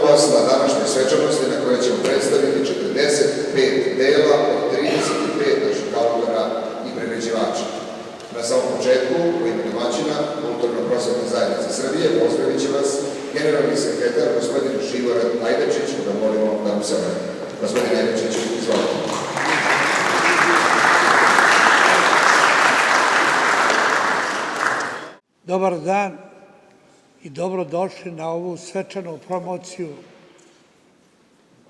vas na današnje svečanosti na koje ćemo predstaviti 45 dela od 35 naših autora i priređivača. Na samom početku, u ime domaćina Kulturno-prosvetne zajednice Srbije, pozdravit će vas generalni sekretar gospodin Živorad Ajdačić, da molimo da mu se obrati. Gospodin Ajdačić, izvolite. Dobar dan i dobrodošli na ovu svečanu promociju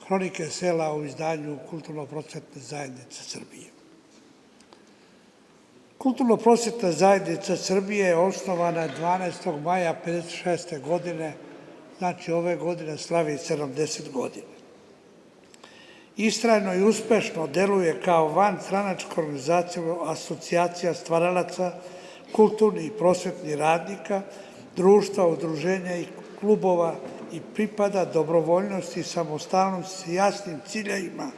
Hronike sela u izdanju Kulturno-prosvetne zajednice Srbije. Kulturno-prosvetna zajednica Srbije je osnovana 12. maja 1956. godine, znači ove godine slavi 70 godina. Istrajno i uspešno deluje kao vanstranačka asocijacija stvaralaca, kulturnih i prosvetnih radnika, društva, udruženja i klubova i pripada dobrovoljnosti i samostalnosti s jasnim ciljevima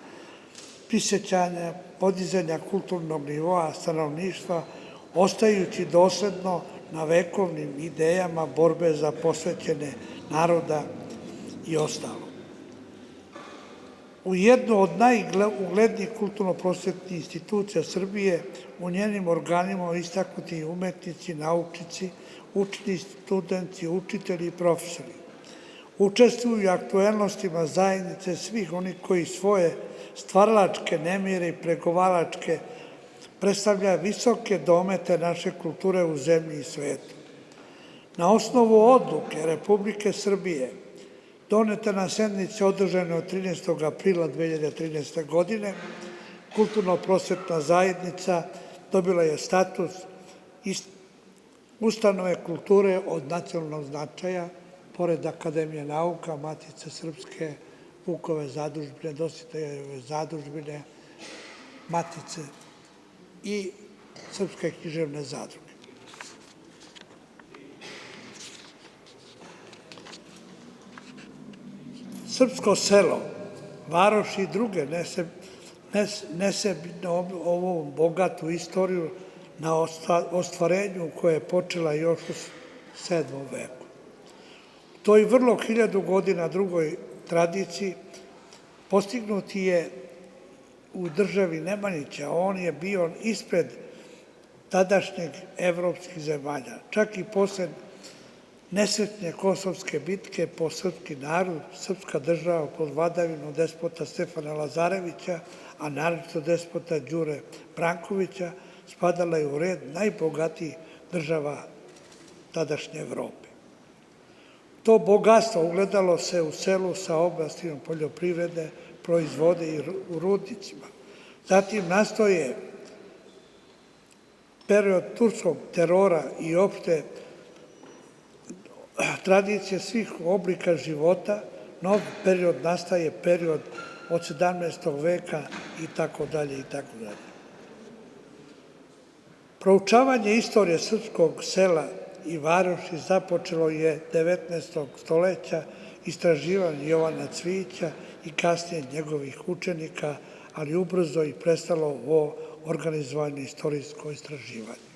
prisećanja, podizanja kulturnog nivoa stanovništva, ostajući dosledno na vekovnim idejama borbe za posvećene naroda i ostalo. U jednu od najuglednijih kulturno-prosvetnih institucija Srbije, u njenim organima istaknuti umetnici, naučnici, učeni studenti, učitelji i profesori. Učestvuju u aktuelnostima zajednice svih onih koji svoje stvaralačke nemire i pregovaračke predstavlja visoke domete naše kulture u zemlji i svetu. Na osnovu odluke Republike Srbije, doneta na sednici održane od 13. aprila 2013. godine, Kulturno-prosvetna zajednica dobila je status ustanove kulture od nacionalnog značaja, pored Akademije nauka, Matice srpske, Vukove zadužbine, Dositejeve zadužbine, Matice i Srpske književne zadruge. Srpsko selo, varoš i druge nesebno ovu bogatu istoriju na ostvarenju koje je počela još u 7. veku. U toj vrlo 1000 godina drugoj tradiciji postignuti je u državi Nemanjića. On je bio ispred tadašnjeg evropskih zemalja. Čak i posle nesretne Kosovske bitke po srpski narod, srpska država pod vladavinom despota Stefana Lazarevića, a naročito despota Đure Brankovića, spadala je u red najbogatijih država tadašnje Evrope. To bogatstvo ugledalo se u selu sa oblastima poljoprivrede, proizvode i u rudnicima. Zatim nastoje period turskog terora i opšte tradicije svih oblika života, nov period nastaje period od 17. veka i tako dalje i tako dalje. Proučavanje istorije srpskog sela i varoši započelo je 19. stoleća istraživanje Jovana Cvijića i kasnije njegovih učenika, ali ubrzo i prestalo ovo organizovano istorijsko istraživanje.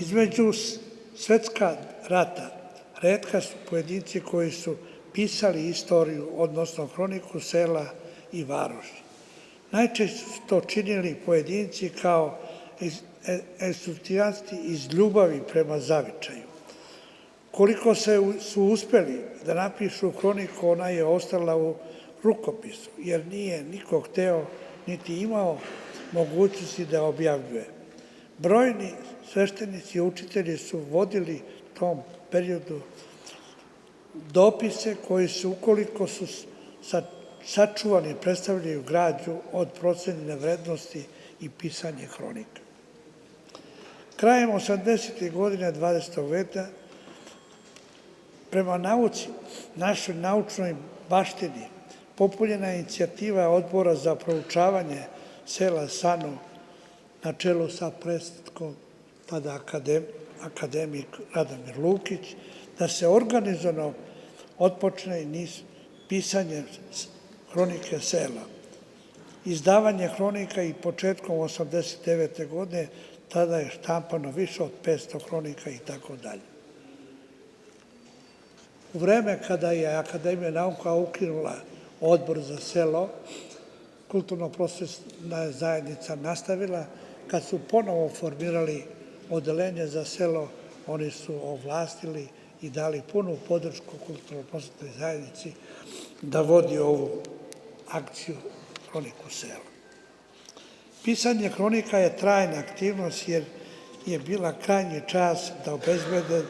Između svetska rata retka su pojedinci koji su pisali istoriju, odnosno hroniku sela i varoši. Najčešće su to činili pojedinci kao entuzijasti iz ljubavi prema zavičaju. Koliko su uspeli da napišu hroniku, ona je ostala u rukopisu, jer nije niko hteo niti imao mogućnosti da objavljuje. Brojni sveštenici i učitelji su vodili tom periodu dopise koji su, ukoliko su sačuvani, predstavljaju građu od procenjene vrednosti i pisanje hronika. Krajem 80. godine 20. veka, prema nauci, našoj naučnoj baštini, popunjena je inicijativa Odbora za proučavanje sela SANU na čelu sa predsednikom tada akademik Radomir Lukić, da se organizovano otpočne i pisanje hronike sela. Izdavanje hronika i početkom 89. godine, tada je štampano više od 500 hronika i tako dalje. U vreme kada je Akademija nauka ukinula odbor za selo, kulturno-prosvetna zajednica nastavila. Kad su ponovo formirali odeljenje za selo, oni su ovlastili i dali punu podršku kulturno-prosvetnoj zajednici da vodi ovu akciju Hroniku sela. Pisanje hronika je trajna aktivnost jer je bila krajnji čas da obezbede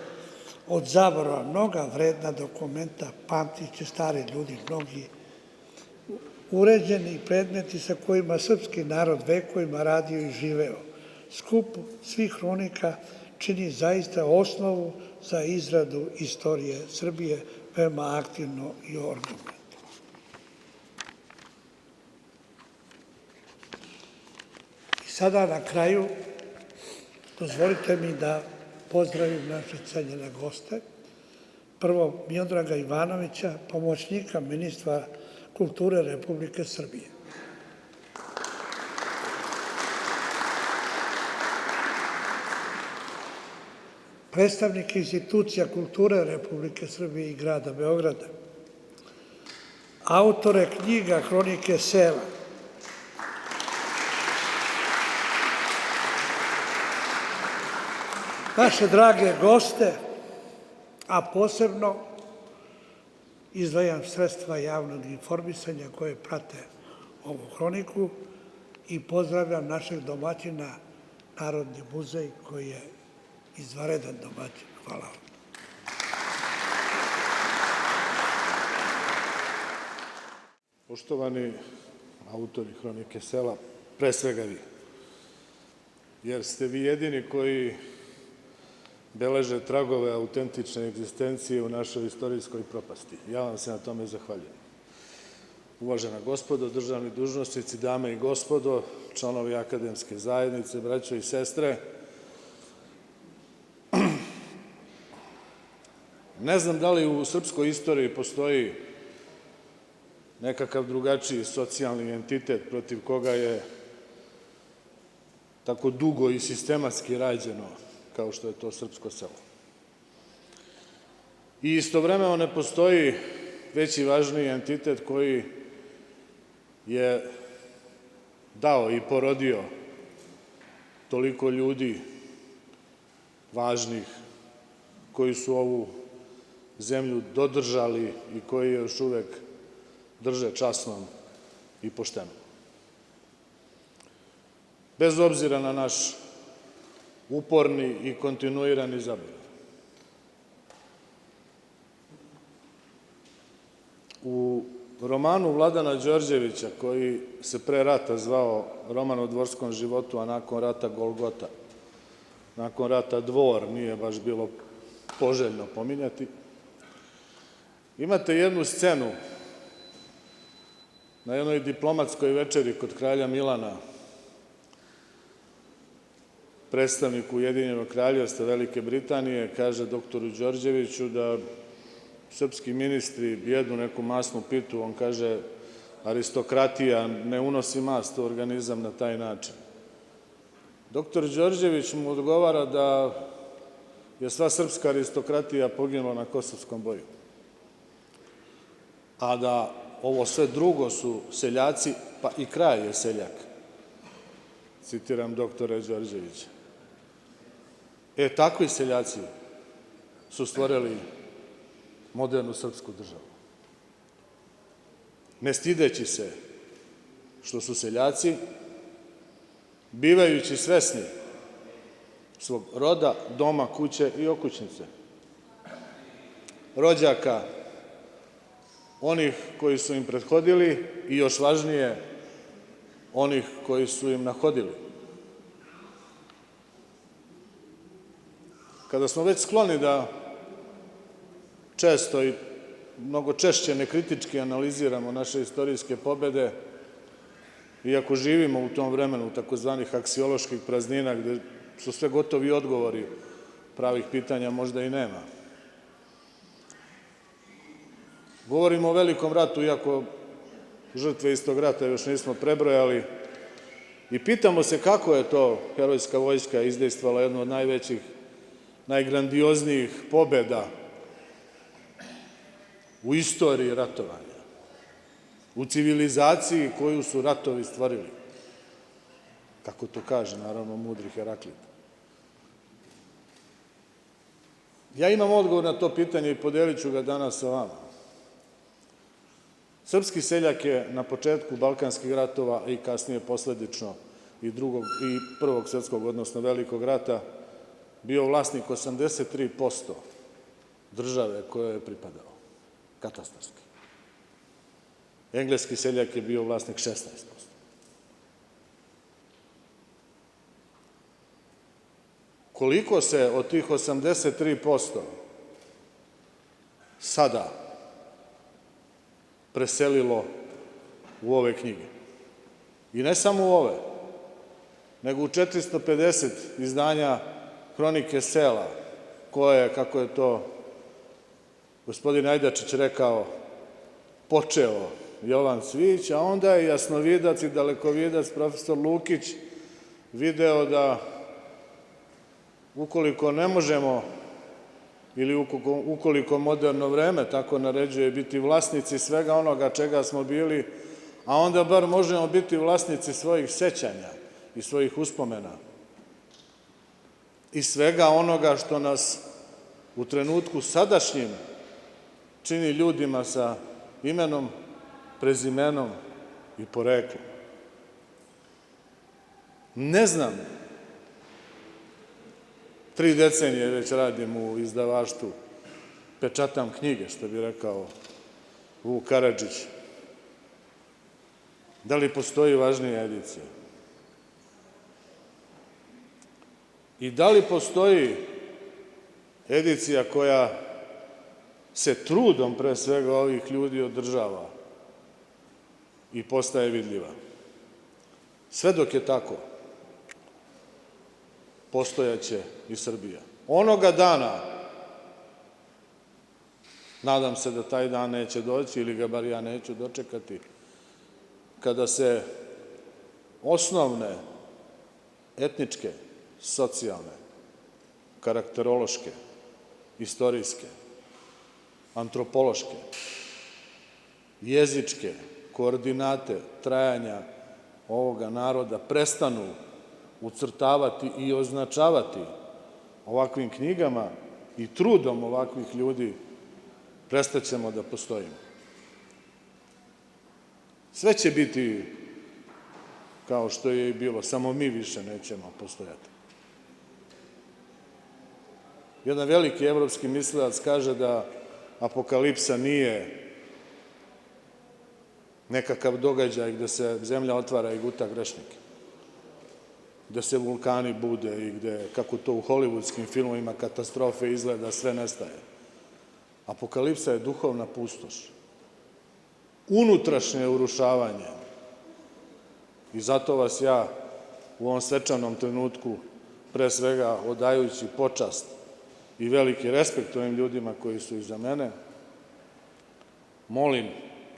od zaborava mnoga vredna dokumenta, pamtiće stari ljudi, mnogi uređeni predmeti sa kojima srpski narod vekovima radio i živeo. Skup svih hronika čini zaista osnovu za izradu istorije Srbije veoma aktivno i organizovano. I sada na kraju dozvolite mi da pozdravim naše cenjene goste. Prvo, Miodraga Ivanovića, pomoćnika ministra kulture Republike Srbije. Predstavnik institucija kulture Republike Srbije i grada Beograda. Autore knjiga Hronike sela. Naše drage goste, a posebno izdvajam sredstva javnog informisanja koje prate ovu hroniku i pozdravljam našeg domaćina Narodni muzej koji je izvanredan domaćin. Hvala vam. Poštovani autori Hronike sela, pre svega vi, jer ste vi jedini koji beleže tragove autentične egzistencije u našoj istorijskoj propasti. Ja vam se na tome zahvaljujem. Uvažena gospodo, državni dužnosnici, dame i gospodo, članovi akademske zajednice, braćo i sestre, ne znam da li u srpskoj istoriji postoji nekakav drugačiji socijalni entitet protiv koga je tako dugo i sistematski rađeno kao što je to srpsko selo. I istovremeno ne postoji veći važniji entitet koji je dao i porodio toliko ljudi važnih koji su ovu zemlju dodržali i koji je još uvek drže časnom i poštenom. Bez obzira na naš uporni i kontinuirani zaborav. U romanu Vladana Đorđevića, koji se pre rata zvao Roman o dvorskom životu, a nakon rata Golgota, nakon rata Dvor, nije baš bilo poželjno pominjati, imate jednu scenu na jednoj diplomatskoj večeri kod kralja Milana. Predstavnik Ujedinjenog kraljevstva Velike Britanije kaže doktoru Đorđeviću da srpski ministri jedu neku masnu pitu. On kaže, aristokratija ne unosi mast u organizam na taj način. Doktor Đorđević mu odgovara da je sva srpska aristokratija poginula na Kosovskom boju, a da ovo sve drugo su seljaci, pa i kralj je seljak. Citiram doktore Đorđevića. Takvi seljaci su stvorili modernu srpsku državu. Ne stideći se što su seljaci, bivajući svesni svog roda, doma, kuće i okućnice, rođaka, onih koji su im prethodili i još važnije, onih koji su im nahodili. Kada smo već skloni da često i mnogo češće nekritički analiziramo naše istorijske pobede, iako živimo u tom vremenu takozvanih aksioloških praznina, gde su sve gotovi odgovori, pravih pitanja možda i nema. Govorimo o Velikom ratu, iako žrtve iz tog rata još nismo prebrojali, i pitamo se kako je to herojska vojska izdejstvala jednu od najvećih, najgrandioznijih pobeda u istoriji ratovanja, u civilizaciji koju su ratovi stvorili, kako to kaže, naravno, mudri Heraklit. Ja imam odgovor na to pitanje i podelit ću ga danas sa vama. Srpski seljak je na početku Balkanskih ratova i kasnije posledično i Prvog svjetskog, odnosno Velikog rata, bio vlasnik 83% države kojoj je pripadao, katastarski. Engleski seljak je bio vlasnik 16%. Koliko se od tih 83% sada preselilo u ove knjige? I ne samo u ove, nego u 450 izdanja Hronike sela, koje, kako je to gospodin Ajdačić rekao, počeo Jovan Cvijić, a onda je jasnovidac i dalekovidac profesor Lukić video da ukoliko ne možemo ili ukoliko moderno vreme tako naređuje biti vlasnici svega onoga čega smo bili, a onda bar možemo biti vlasnici svojih sećanja i svojih uspomena i svega onoga što nas u trenutku sadašnjim čini ljudima sa imenom, prezimenom i poreklom. Ne znam, 3 decenije već radim u izdavaštvu, pečatam knjige, što bi rekao Vuk Karadžić. Da li postoji važnija edicija? I da li postoji edicija koja se trudom pre svega ovih ljudi održava i postaje vidljiva? Sve dok je tako, postojaće i Srbija. Onoga dana, nadam se da taj dan neće doći, ili ga bar ja neću dočekati, kada se osnovne etničke, socijalne, karakterološke, istorijske, antropološke, jezičke koordinate trajanja ovoga naroda prestanu ucrtavati i označavati ovakvim knjigama i trudom ovakvih ljudi, prestaćemo da postojimo. Sve će biti kao što je i bilo, samo mi više nećemo postojati. Jedan veliki evropski mislilac kaže da apokalipsa nije nekakav događaj gde se zemlja otvara i guta grešnike, gde se vulkani bude i gde, kako to u holivudskim filmovima katastrofe izgleda, sve nestaje. Apokalipsa je duhovna pustoš, unutrašnje urušavanje. I zato vas ja u ovom svečanom trenutku, pre svega odajući počast i veliki respekt ovim ljudima koji su iza mene, molim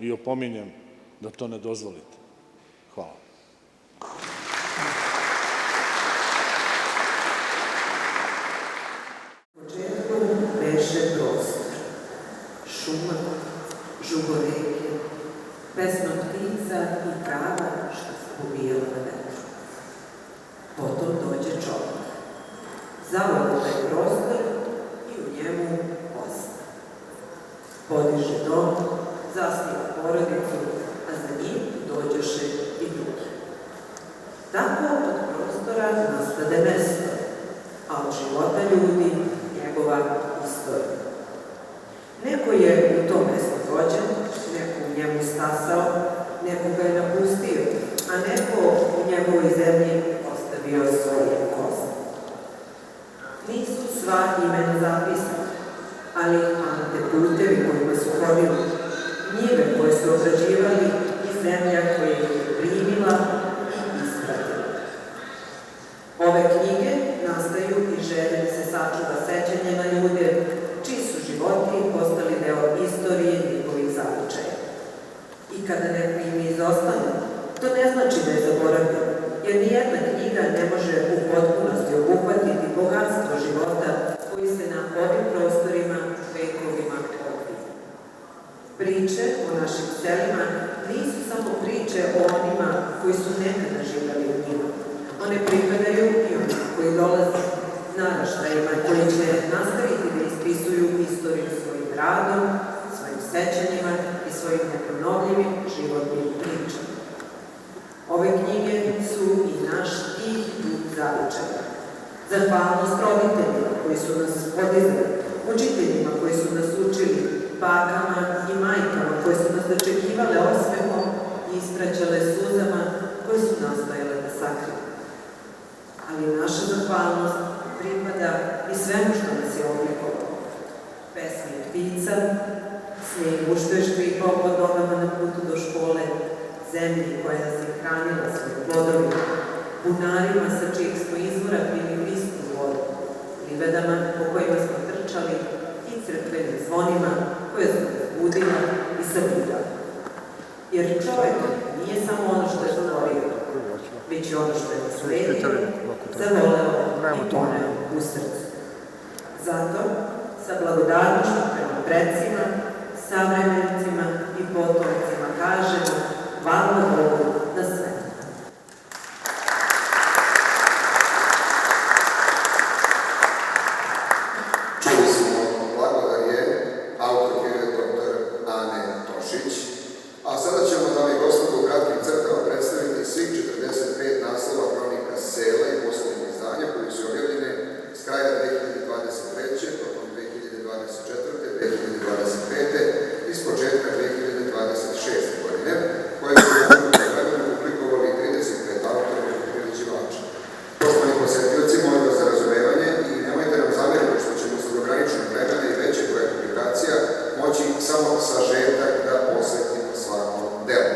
i opominjem da to ne dozvolite. Hvala. U početku beše prostor, šuma, žugoreke, pesma ptica i trava što se ubijala na vetru. Potom dođe čovjek, zavoli taj prostor i u njemu osta. Podiže dom, zasniva porodicu, a za njim dođoše i drugi. Tako od prostora nastade mesto, a od života ljudi njegova istorija. Neko je u to mesto rođen, neko u njemu stasao, neko ga je napustio, a neko u njegovoj zemlji ostavio svoje kosti. Nisu sva imena zapisana, ali ante putevi kojima su hodili, njive koje su obrađivali i zemlja koja ih je primila i ispratila. Ove knjige nastaju i žele da se sačuva sećanje na ljude čiji su životi postali deo istorije njihovih zavičaja. I kada neko im izostane, to ne znači da je zaboravljeno, jer nijedna knjiga ne može u potpunosti obuhvatiti bogatstvo života koji se na ovim prostorima vekovima odvija. Priče o našim selima nisu samo priče o onima koji su nekada živjeli u njima. One pripadaju i onima koji dolaze, naraštajima koji će nastaviti da ispisuju istoriju svojim radom, svojim sećanjima i svojim neponovljivim životnim pričama. Ove knjige su i naš tih duh zavičaja. Zahvalnost roditeljima koji su nas podizali, učiteljima koji su nas učili, bakama i majkama koje su nas dočekivale osmehom i ispraćale suzama koje su nastojale da sakriju. Ali naša zahvalnost pripada i svemu što nas je oblikovalo. Pesmi ptica, snegu što je škripao pod nogama na putu do škole, zemlji koja nas je hranila svojim plodovima, bunarima sa čijeg smo izvora pili vistnu vodu, livadama po kojima smo trčali i crkvenim zvonima koje su nas budila i sabirali. Jer čovek nije samo ono što je stvorio, već i ono što je nasledio, zavoleo i poneo u srcu. Zato, sa blagodarnošću prema predsima, savremenicima i potomcima kažemo hvala Bogu na sve. Čuli smo blagodarje autorke dr. Ane Tošić, a sada ćemo, dame i gospodo, u kratkim crtama predstaviti svih 45 naslova kronika sela i poslednjih izdanja koji su objavljene s kraja 2023. tokom 2024. 2025. i s početka 2026. godine, koje su vremenu publikovali 35 autora i priređivača. Poštovani posetioci, molim vas za razumevanje i nemojte nam zameriti što ćemo zbog ograničenog vremena i većeg broja publikacija moći samo sažetak da posvetimo svakom delu.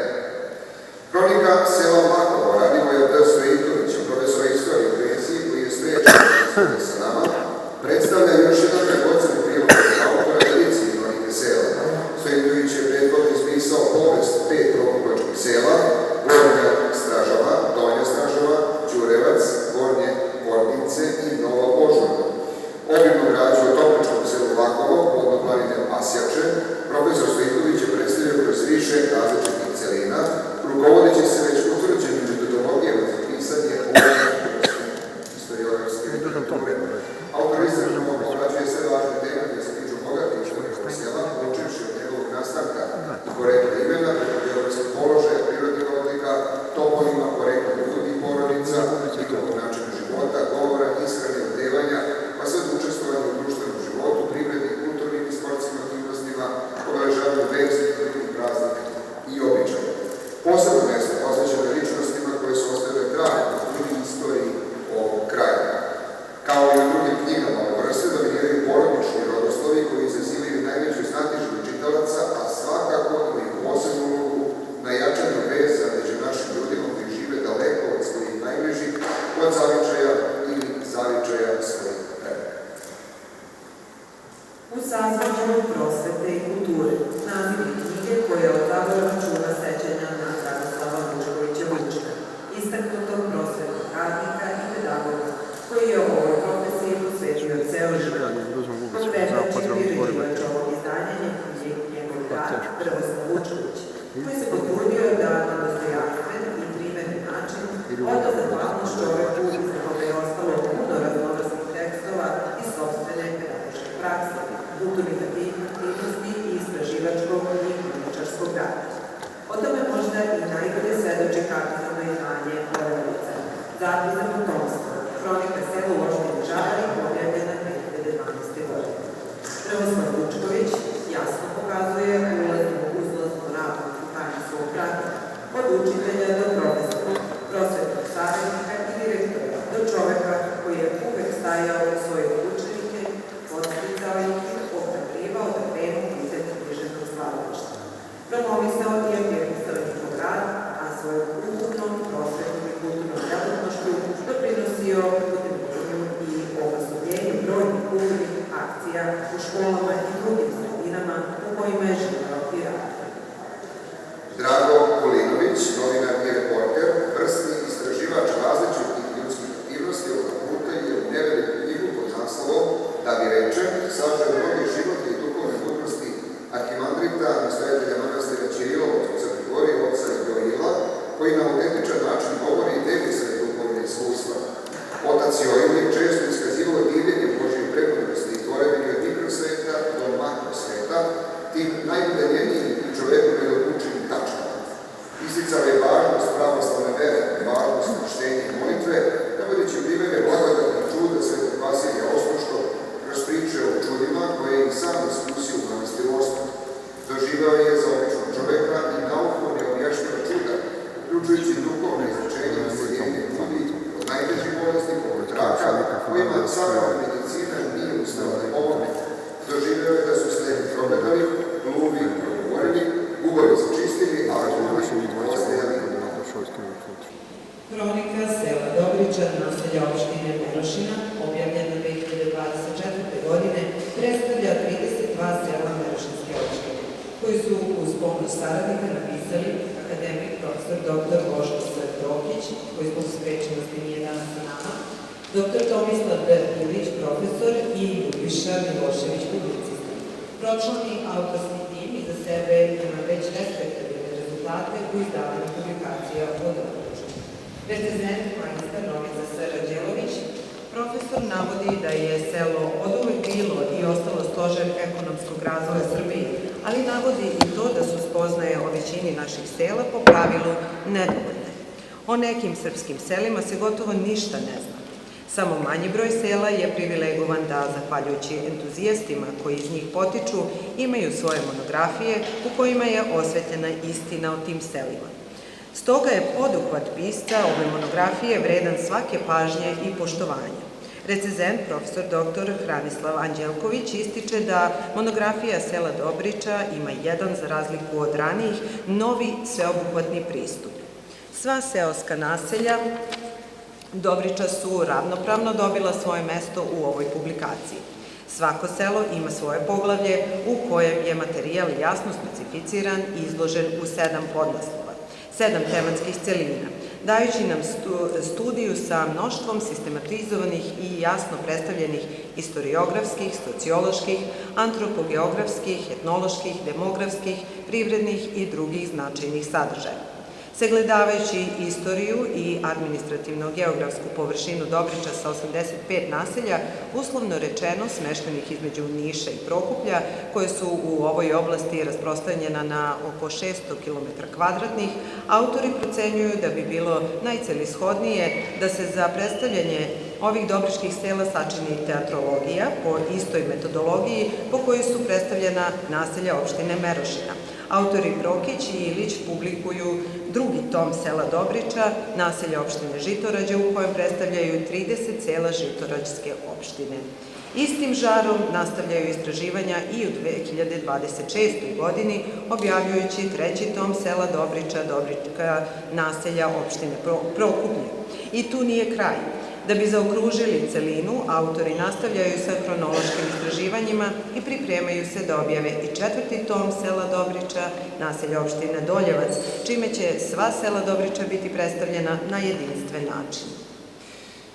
Kronika sela Makovo, Radivoja D. Stojitovića, profesora istorije i poezije koji je sprečen da sa nama, predstavlja još jedan dragoceni prilog autora edicije kronike sela. Stojitović je prethodno ispisao povest 5 prokupačkih sela, Gornja Stražava, Donja Stražava, Đurevac, Gornje Vordince i Nova Božurna. Obimnu građu o topličkom selu Vakovo, vodno planine Pasjače, profesor Stojitović je predstavio kroz više različitih celina, rukovodeći se već utvrđenim metodologijama za pisanje historiografske literature. Autor istražno obrađuje sve važne teme koje se tiču bogatih historijskog sela, počevši od njegovog nastanka i porekla imena, preko geografskog položaja, prirodnih odlika, toponima, porekla ljudi, porodica, njihovog načina života, govora, ishrane, odevanja, pa sve do učestvovanja u društvenom životu, privredi, kulturnim i sportskim aktivnostima, obeležavanju verskih, drugih praznika i običaja. Posebno mesto posvećeno ličnostima koje su ostavile trajno u istoriji ovog kraja. Kao i u drugim knjigama ove vrste dominiraju porodični rodoslovi koji izazivaju najveću znatižbu čitalaca, a svakako imaju posebnu ulogu na jačanju veza među našim ljudima koji žive daleko od svojih najbližih, od zavičaja ili zavičaja svojih vremena. U sazvanju prosvete i kulture, naziv knjige koja odavljava čuva sećanja na Dragoslava Vučkovića Vučka, istaknutog prosvetnog radnika i pedagoga, koji je ovoj profesiji posvetio ceo život. Konkretno će priređivač ovog izdanja njegov brat Dragoslav Vučković, koji se potrudio da na dostojanstven i primeren način oda zahvalnost čoveku iza koga je ostalo puno raznovrsnih tekstova i sopstvene pedagoške prakse, kulturnih aktivnosti i istraživačkog i kroničarskog rada. O tome možda i najbolje svedoči karticano izdanje Orelica, Zapis za potomstvo, kronika sela u opštini Žabari, objavljena 2012. godine. Dragoslav Vučković jasno pokazuje ulaznu uzlaznu radnu putanju svog brata, od učitelja do profesora, prosvetnog savjetnika i direktora, do čoveka koji je uvek stajao u svoje učenike, podsticao ih i ohrabrivao da krenu putem književnog stvaralaštva. Promovisao i afirmisao njihov rad, a svojom ukupnom, prosvetnom i kulturnom delatnošću doprinosio putem i oboslovljenju brojnih kulturnih akcija u školama i drugim sredinama u kojima je živeo i radio. Drago Kulinović, novinar i reporter, vrstni istraživač različitih ljudskih aktivnosti ovog puta je u neveliku knjigu pod naslovom Da bi reče, sažeo mnoge životne i duhovne mudrosti arhimandrita Nastojeća tim najudaljenijim i čoveku nedokučenim tačkama. Isticala je važnost pravoslavne vere, važnost krštenja i molitve, navodeći u primere blagodatnih čuda Svetog Vasilija Ostroškog kroz priče o čudima koje je i sam iskusio u manastiru Ostroh. Doživao je za običnog čoveka i naukom neobjašnjiva čuda, uključujući duhovne izrečenje i isceljenje ljudi od najtežih bolesti poput raka, kojima sama medicina nije uspela da pomogne. Doživeo je da su slepi progledali, gluvi progovorili, gubovi se čistili, a gluvi ostajali. Hronika sela Dobriča, naselja opštine Merošina, objavljena 2024. godine, predstavlja 32 sela Merošinske opštine, koji su uz pomoć saradnika napisali akademik profesor dr. Boško Svetković, koji zbog sprečenosti nije danas sa nama, dr. Tomislav Ilić, profesor i Ljubiša Milošević, publicista. Pročlani autorski tim iza sebe ima već respektabilne rezultate u izdavanju publikacija o Dobriču. Recenzent magistar Novica Sarađelović, profesor navodi da je selo oduvek bilo i ostalo stožer ekonomskog razvoja Srbije, ali navodi i to da su spoznaje o većini naših sela po pravilu nedovoljne. O nekim srpskim selima se gotovo ništa ne zna. Samo manji broj sela je privilegovan da, zahvaljujući entuzijastima koji iz njih potiču, imaju svoje monografije u kojima je osvetljena istina o tim selima. Stoga je poduhvat pisca ove monografije vredan svake pažnje i poštovanja. Recenzent profesor dr. Hranislav Anđelković ističe da monografija sela Dobriča ima jedan, za razliku od ranijih, novi sveobuhvatni pristup. Sva seoska naselja Dobriča su ravnopravno dobila svoje mesto u ovoj publikaciji. Svako selo ima svoje poglavlje u kojem je materijal jasno specificiran i izložen u 7 podnaslova, 7 tematskih celina, dajući nam studiju sa mnoštvom sistematizovanih i jasno predstavljenih istoriografskih, socioloških, antropogeografskih, etnoloških, demografskih, privrednih i drugih značajnih sadržaja. Sagledavajući istoriju i administrativno-geografsku površinu Dobriča sa 85 naselja, uslovno rečeno smeštenih između Niša i Prokuplja, koje su u ovoj oblasti rasprostranjena na oko 600 km2, autori procenjuju da bi bilo najcelishodnije da se za predstavljanje ovih dobričkih sela sačini teatrologija po istoj metodologiji po kojoj su predstavljena naselja opštine Merošina. Autori Prokić i Ilić publikuju drugi tom sela Dobriča, naselja opštine Žitorađe, u kojem predstavljaju 30 sela Žitorađske opštine. Istim žarom nastavljaju istraživanja i u 2026. godini, objavljujući treći tom sela Dobriča, Dobrička naselja opštine Prokuplje. I tu nije kraj. Da bi zaokružili celinu, autori nastavljaju sa hronološkim istraživanjima i pripremaju se da objave i četvrti tom sela Dobriča, naselja opštine Doljevac, čime će sva sela Dobriča biti predstavljena na jedinstven način.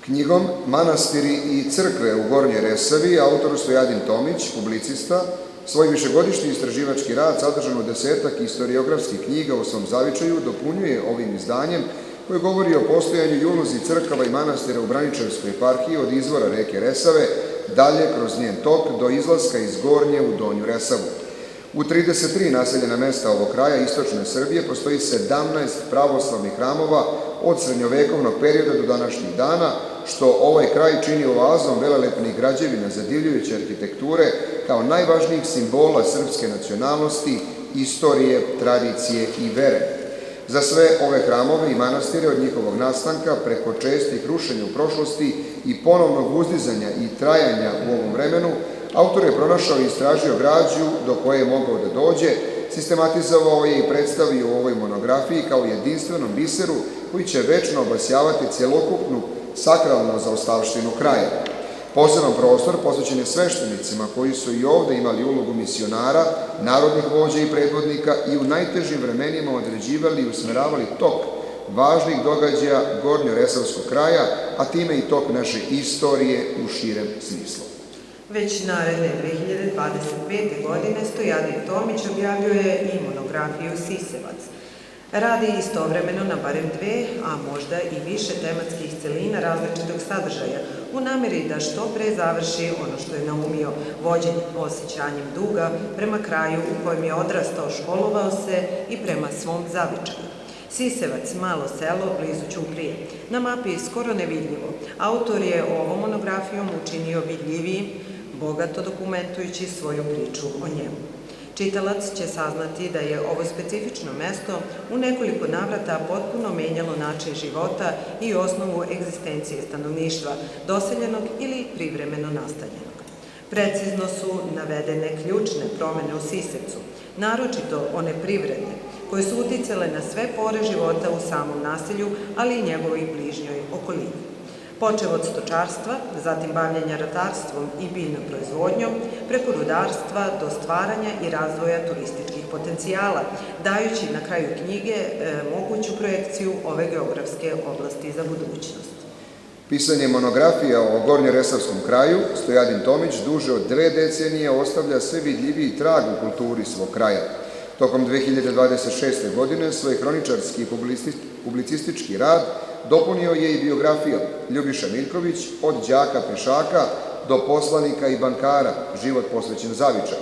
Knjigom Manastiri i crkve u Gornjoj Resavi autor Stojadin Tomić, publicista, svoj višegodišnji istraživački rad sadržan u 10-ak istoriografskih knjiga u svom zavičaju dopunjuje ovim izdanjem koji govori o postojanju i ulozi crkava i manastira u Braničevskoj eparhiji od izvora reke Resave dalje kroz njen tok do izlaska iz Gornje u Donju Resavu. U 33 naseljena mesta ovog kraja istočne Srbije postoji 17 pravoslavnih hramova od srednjovekovnog perioda do današnjih dana, što ovaj kraj čini oazom velelepnih građevina zadivljujuće arhitekture kao najvažnijih simbola srpske nacionalnosti, istorije, tradicije i vere. Za sve ove hramove i manastire od njihovog nastanka, preko čestih rušenja u prošlosti i ponovnog uzdizanja i trajanja u ovom vremenu, autor je pronašao i istražio građu do koje je mogao da dođe, sistematizovao je i predstavio u ovoj monografiji kao jedinstvenom biseru koji će večno obasjavati celokupnu sakralnu zaostavštinu kraja. Poseban prostor posvećen je sveštenicima koji su i ovde imali ulogu misionara, narodnih vođa i predvodnika i u najtežim vremenima određivali i usmeravali tok važnih događaja Gornjoresavskog kraja, a time i tok naše istorije u širem smislu. Već naredne 2025. godine Stojadin Tomić objavljuje i monografiju Sisevac. Radi istovremeno na barem 2, a možda i više tematskih celina različitog sadržaja, u nameri da što pre završi ono što je naumio, vođen osjećanjem duga prema kraju u kojem je odrastao, školovao se i prema svom zavičaju. Sisevac, malo selo, blizu Ćuprije. Na mapi skoro nevidljivo. Autor je ovom monografijom učinio vidljivijim, bogato dokumentujući svoju priču o njemu. Čitalac će saznati da je ovo specifično mesto u nekoliko navrata potpuno menjalo način života i osnovu egzistencije stanovništva, doseljenog ili privremeno nastanjenog. Precizno su navedene ključne promene u Sisevcu, naročito one privredne, koje su uticale na sve pore života u samom naselju, ali i njegovoj bližnjoj okolini. Počev od stočarstva, zatim bavljenja ratarstvom i biljnom proizvodnjom, preko rudarstva do stvaranja i razvoja turističkih potencijala, dajući na kraju knjige moguću projekciju ove geografske oblasti za budućnost. Pisanje monografija o Gornjoresavskom kraju Stojadin Tomić duže od 2 decenije ostavlja sve vidljiviji trag u kulturi svog kraja. Tokom 2026. godine svoj hroničarski i publicistički rad dopunio je i biografijom Ljubiša Miljković, od đaka pešaka do poslanika i bankara, život posvećen zavičaju.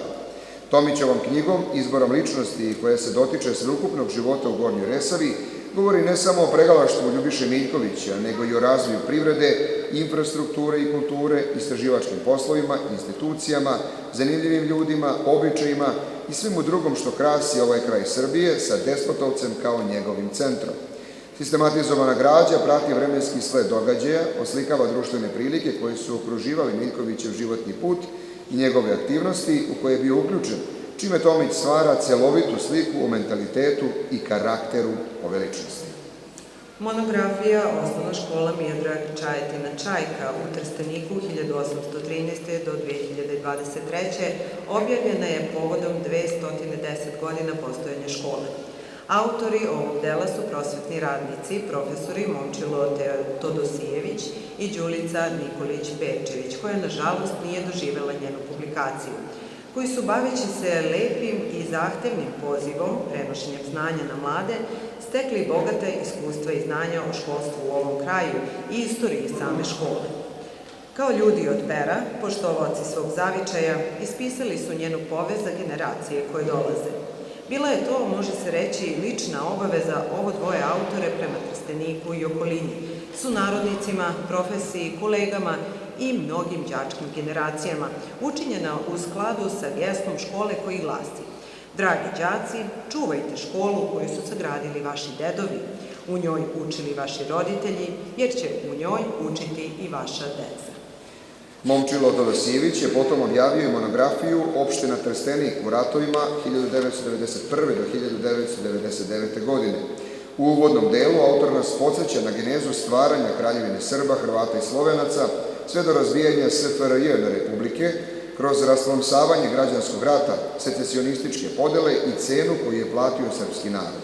Tomićevom knjigom, izborom ličnosti koja se dotiče sveukupnog života u Gornjoj Resavi, govori ne samo o pregalaštvu Ljubiše Miljkovića, nego i o razvoju privrede, infrastrukture i kulture, istraživačkim poslovima, institucijama, zanimljivim ljudima, običajima i svemu drugom što krasi ovaj kraj Srbije sa Despotovcem kao njegovim centrom. Sistematizovana građa prati vremenski sled događaja, oslikava društvene prilike koje su okruživali Miljkovićev životni put i njegove aktivnosti u koje je bio uključen, čime Tomić stvara celovitu sliku o mentalitetu i karakteru ove ličnosti. Monografija Osnovna škola Miodrag Čajetina Čajka u Trsteniku 1813. do 2023. objavljena je povodom 210 godina postojanja škole. Autori ovog dela su prosvetni radnici, profesori Momčilo Todosijević i Đulica Nikolić-Pečević, koja nažalost nije doživela njenu publikaciju, koji su, baveći se lepim i zahtevnim pozivom, prenošenjem znanja na mlade, stekli bogate iskustva i znanja o školstvu u ovom kraju i istoriji same škole. Kao ljudi od pera, poštovaoci svog zavičaja, ispisali su njenu povest za generacije koje dolaze. Bila je to, može se reći, lična obaveza ovo dvoje autore prema Trsteniku i okolini, sunarodnicima, profesiji, kolegama i mnogim đačkim generacijama, učinjena u skladu sa geslom škole koji glasi: dragi đaci, čuvajte školu koju su sagradili vaši dedovi, u njoj učili vaši roditelji, jer će u njoj učiti i vaša deca. Momčilo Todosijević je potom objavio i monografiju Opština Trstenik u ratovima 1991. do 1999. godine. U uvodnom delu autor nas podsjeća na genezu stvaranja Kraljevine Srba, Hrvata i Slovenaca, sve do razbijanja SFRJ na republike, kroz raslomsavanje građanskog rata, secesionističke podele i cenu koju je platio srpski narod.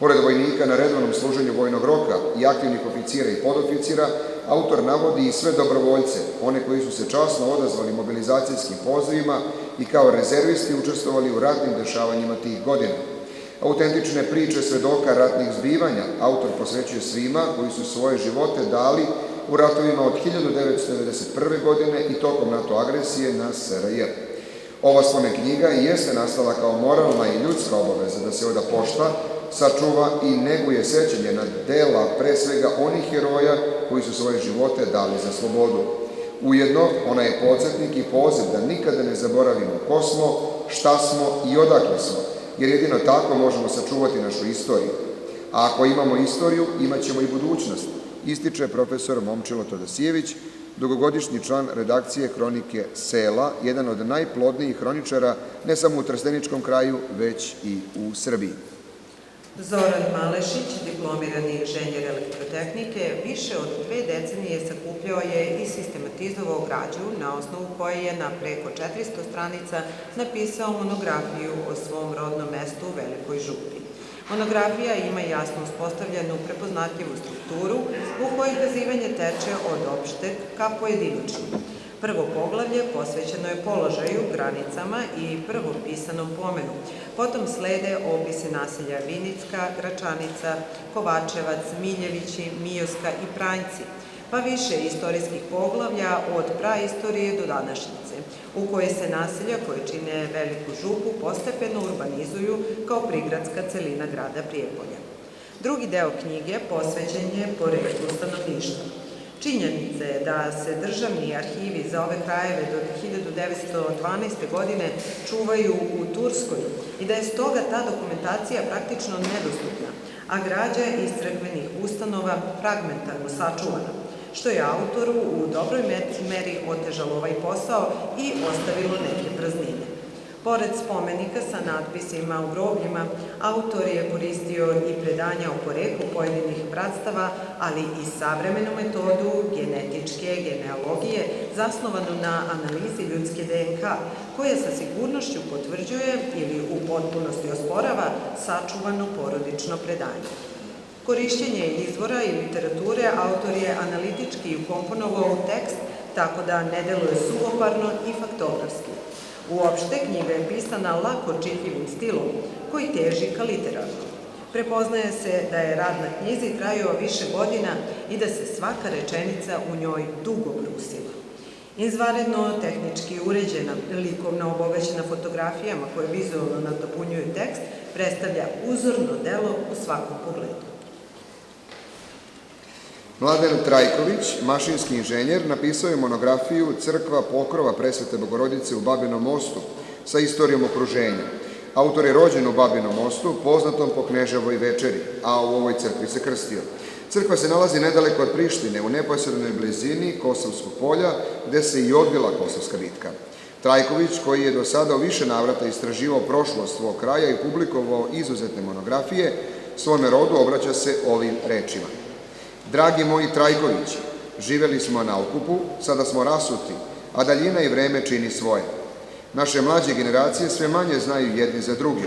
Pored vojnika na redovnom služenju vojnog roka i aktivnih oficira i podoficira, autor navodi i sve dobrovoljce, one koji su se časno odazvali mobilizacijskim pozivima i kao rezervisti učestvovali u ratnim dešavanjima tih godina. Autentične priče svedoka ratnih zbivanja autor posvećuje svima koji su svoje živote dali u ratovima od 1991. godine i tokom NATO agresije na SRJ. Ova spomen knjiga i jeste nastala kao moralna i ljudska obaveza da se oda pošta, sačuva i neguje sećanje na dela pre svega onih heroja koji su svoje živote dali za slobodu. Ujedno, ona je podsjetnik i poziv da nikada ne zaboravimo ko smo, šta smo i odakle smo, jer jedino tako možemo sačuvati našu istoriju. A ako imamo istoriju, imat ćemo i budućnost, ističe profesor Momčilo Todosijević, dugogodišnji član redakcije Hronike sela, jedan od najplodnijih hroničara ne samo u Trsteničkom kraju, već i u Srbiji. Zoran Malešić, diplomirani inženjer elektrotehnike, više od 2 decenije sakupljao je i sistematizovao građu, na osnovu koje je na preko 400 stranica napisao monografiju o svom rodnom mestu u Velikoj Župi. Monografija ima jasno uspostavljenu prepoznatljivu strukturu u kojoj kazivanje teče od opšteg ka pojedinačnom. Prvo poglavlje posvećeno je položaju, granicama i prvom pisanom pomenu. Potom slede opisi naselja Vinicka, Gračanica, Kovačevac, Miljevići, Mijoska i Pranjci. pa više istorijskih poglavlja od praistorije do današnjice, u kojoj se naselja koje čine Veliku župu postepeno urbanizuju kao prigradska celina grada Prijepolja. Drugi deo knjige posvećen je poreklu stanovništva. Činjenica je da se državni arhivi za ove krajeve do 1912. godine čuvaju u Turskoj i da je stoga ta dokumentacija praktično nedostupna, a građa iz crkvenih ustanova fragmentarno sačuvana, što je autoru u dobroj meri otežalo ovaj posao i ostavilo neke praznine. Pored spomenika sa natpisima u grobljima, autor je koristio i predanja o poreklu pojedinih bratstava, ali i savremenu metodu genetičke genealogije zasnovanu na analizi ljudske DNK, koja sa sigurnošću potvrđuje ili u potpunosti osporava sačuvano porodično predanje. Korišćenje izvora i literature autor je analitički ukomponovao u tekst, tako da ne deluje suvoparno i faktografski. Uopšte, knjiga je pisana lako čitljivim stilom, koji teži ka literarnom. Prepoznaje se da je rad na knjizi trajao više godina i da se svaka rečenica u njoj dugo brusila. Izvanredno tehnički uređena, likovno obogaćena fotografijama koje vizualno nadopunjuju tekst, predstavlja uzorno delo u svakom pogledu. Mladen Trajković, mašinski inženjer, napisao je monografiju Crkva pokrova Presvete Bogorodice u Babinom Mostu sa istorijom okruženja. Autor je rođen u Babinom Mostu, poznatom po Kneževoj večeri, a u ovoj crkvi se krstio. Crkva se nalazi nedaleko od Prištine, u neposrednoj blizini Kosovskog polja, gde se i odvila Kosovska bitka. Trajković, koji je do sada u više navrata istraživao prošlost svog kraja i publikovao izuzetne monografije, svome rodu obraća se ovim rečima. Dragi moji Trajkovići, živeli smo na okupu, sada smo rasuti, a daljina i vreme čini svoje. Naše mlađe generacije sve manje znaju jedni za druge.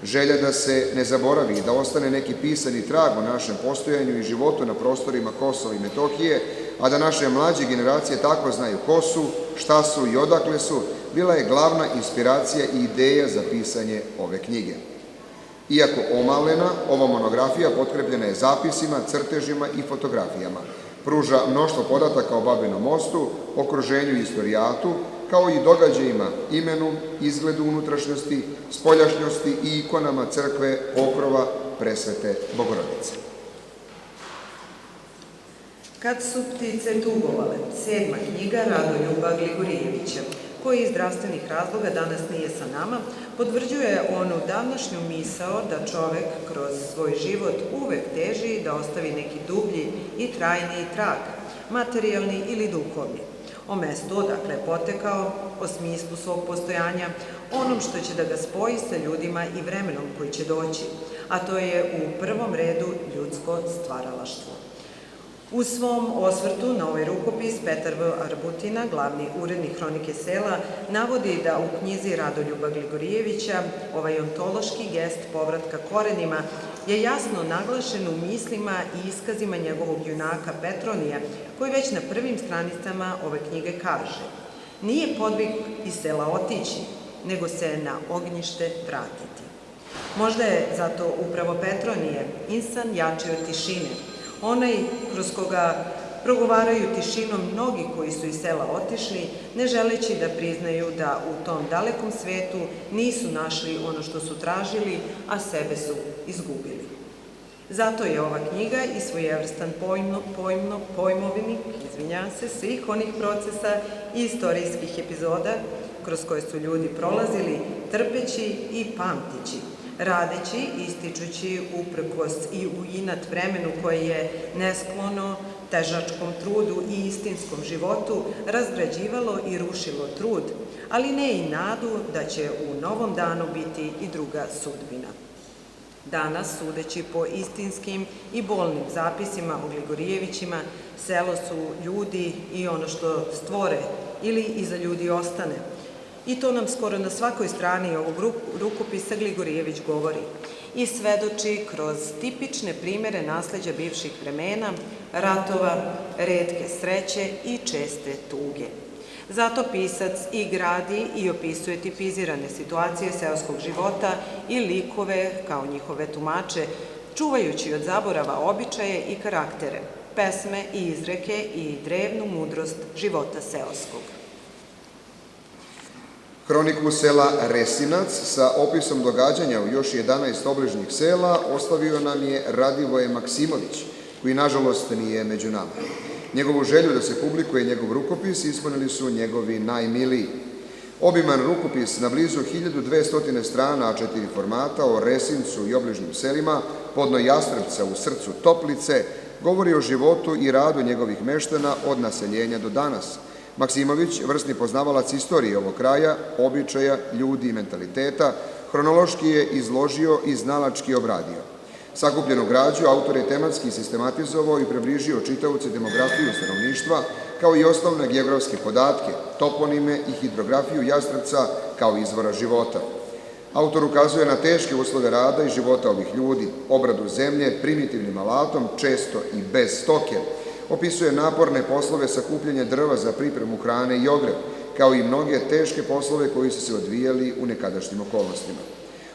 Želja da se ne zaboravi i da ostane neki pisani trag o našem postojanju i životu na prostorima Kosova i Metohije, a da naše mlađe generacije tako znaju ko su, šta su i odakle su, bila je glavna inspiracija i ideja za pisanje ove knjige. Iako omalena, ova monografija potkrepljena je zapisima, crtežima i fotografijama. Pruža mnoštvo podataka o Babinom mostu, okruženju i istorijatu, kao i događajima, imenu, izgledu unutrašnjosti, spoljašnjosti i ikonama crkve pokrova Presvete Bogorodice. Kad su ptice tugovale, 7. knjiga Radoljuba Gligorijevića, koji iz zdravstvenih razloga danas nije sa nama, potvrđuje onu davnašnju misao da čovek kroz svoj život uvek teži da ostavi neki dublji i trajniji trag, materijalni ili duhovni, o mestu odakle je potekao, o smislu svog postojanja, onom što će da ga spoji sa ljudima i vremenom koji će doći, a to je u prvom redu ljudsko stvaralaštvo. U svom osvrtu na ovaj rukopis Petar V. Arbutina, glavni urednik Hronike sela, navodi da u knjizi Radoljuba Gligorijevića ovaj ontološki gest povratka korenima je jasno naglašen u mislima i iskazima njegovog junaka Petronija, koji već na prvim stranicama ove knjige kaže: nije podvig iz sela otići, nego se na ognjište vratiti. Možda je zato upravo Petronije insan jači od tišine, onaj kroz koga progovaraju tišinom mnogi koji su iz sela otišli, ne želeći da priznaju da u tom dalekom svetu nisu našli ono što su tražili, a sebe su izgubili. Zato je ova knjiga i svojevrstan pojmovnik, svih onih procesa i istorijskih epizoda kroz koje su ljudi prolazili, trpeći i pamtići, radeći, ističući uprkos i u inat vremenu koje je nesklono težačkom trudu i istinskom životu razgrađivalo i rušilo trud, ali ne i nadu da će u novom danu biti i druga sudbina. Danas, sudeći po istinskim i bolnim zapisima o Gligorijevićima, selo su ljudi i ono što stvore ili iza ljudi ostane. I to nam skoro na svakoj strani ovog rukopisa Gligorijević govori i svedoči kroz tipične primere nasleđa bivših vremena, ratova, retke sreće i česte tuge. Zato pisac i gradi i opisuje tipizirane situacije seoskog života i likove kao njihove tumače, čuvajući od zaborava običaje i karaktere, pesme i izreke i drevnu mudrost života seoskog. Hroniku sela Resinac sa opisom događanja u još 11 obližnjih sela ostavio nam je Radivoje Maksimović, koji nažalost nije među nama. Njegovu želju da se publikuje njegov rukopis ispunili su njegovi najmiliji. Obiman rukopis na blizu 1200 strana A4 formata o Resincu i obližnjim selima, podno Jastrepca u srcu Toplice, govori o životu i radu njegovih meštana od naseljenja do danas. Maksimović, vrsni poznavalac istorije ovog kraja, običaja, ljudi i mentaliteta, hronološki je izložio i znalački obradio. Sakupljenu građu autor je tematski sistematizovao i približio čitaoce demografiju stanovništva, kao i osnovne geografske podatke, toponime i hidrografiju Jastrepca kao izvora života. Autor ukazuje na teške uslove rada i života ovih ljudi, obradu zemlje primitivnim alatom, često i bez stoke. Opisuje naporne poslove sakupljanja drva za pripremu hrane i ogrev, kao i mnoge teške poslove koji su se odvijali u nekadašnjim okolnostima.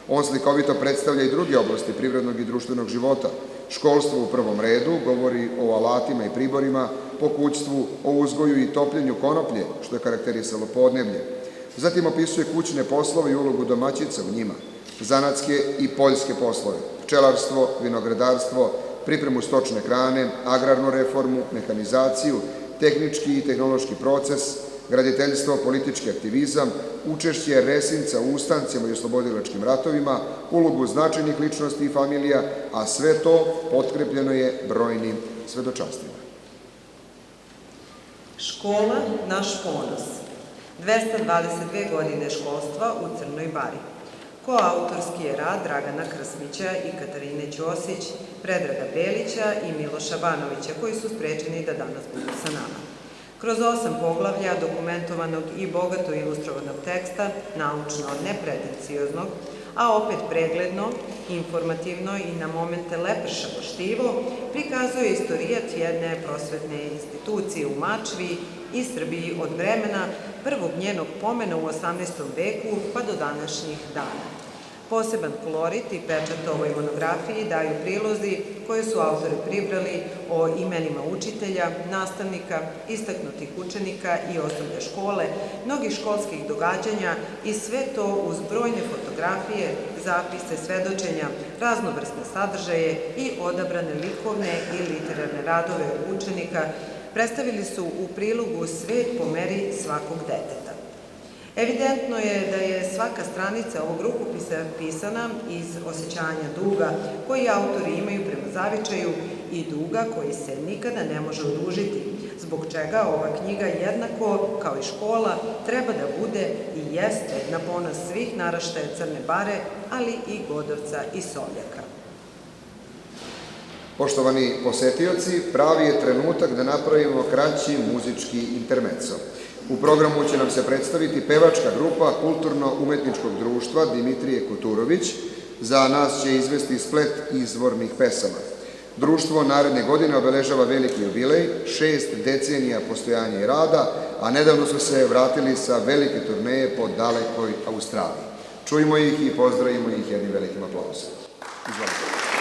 On slikovito predstavlja i druge oblasti privrednog i društvenog života. Školstvo u prvom redu govori o alatima i priborima, pokućstvu, o uzgoju i topljenju konoplje, što je karakterisalo podneblje. Zatim opisuje kućne poslove i ulogu domaćica u njima, zanatske i poljske poslove, pčelarstvo, vinogradarstvo, pripremu stočne hrane, agrarnu reformu, mehanizaciju, tehnički i tehnološki proces, graditeljstvo, politički aktivizam, učešće Resinca u ustancima i oslobodilačkim ratovima, ulogu značajnih ličnosti i familija, a sve to potkrepljeno je brojnim svedočanstvima. Škola naš ponos. 222 godine školstva u Crnoj Bari. Koautorski je rad Dragana Krsmića i Katarine Ćosić, Predraga Belića i Miloša Banovića, koji su sprečeni da danas budu sa nama. Kroz 8 poglavlja dokumentovanog i bogato ilustrovanog teksta, naučno nepretencioznog, a opet pregledno, informativno i na momente lepršavo štivo, prikazuje istorijat jedne prosvetne institucije u Mačvi i Srbiji od vremena prvog njenog pomena u 18. veku pa do današnjih dana. Poseban kolorit i pečat ovoj monografiji daju prilozi koje su autori pribrali o imenima učitelja, nastavnika, istaknutih učenika i osoblja škole, mnogih školskih događanja i sve to uz brojne fotografije, zapise, svedočenja, raznovrsne sadržaje i odabrane likovne i literarne radove učenika predstavili su u prilogu svet po meri svakog deteta. Evidentno je da je svaka stranica ovog rukopisa pisana iz osjećanja duga koji autori imaju prema zavičaju i duga koji se nikada ne može odužiti, zbog čega ova knjiga jednako, kao i škola, treba da bude i jeste na ponos svih naraštaja Crne Bare, ali i Godovca i Sovjaka. Poštovani posetioci, pravi je trenutak da napravimo kraći muzički intermezzo. U programu će nam se predstaviti pevačka grupa Kulturno-umetničkog društva Dimitrije Kuturović. Za nas će izvesti splet izvornih pesama. Društvo naredne godine obeležava veliki jubilej, 6 decenija postojanja i rada, a nedavno su se vratili sa velike turneje po dalekoj Australiji. Čujmo ih i pozdravimo ih jednim velikim aplauzom. Izvolite. Yeah.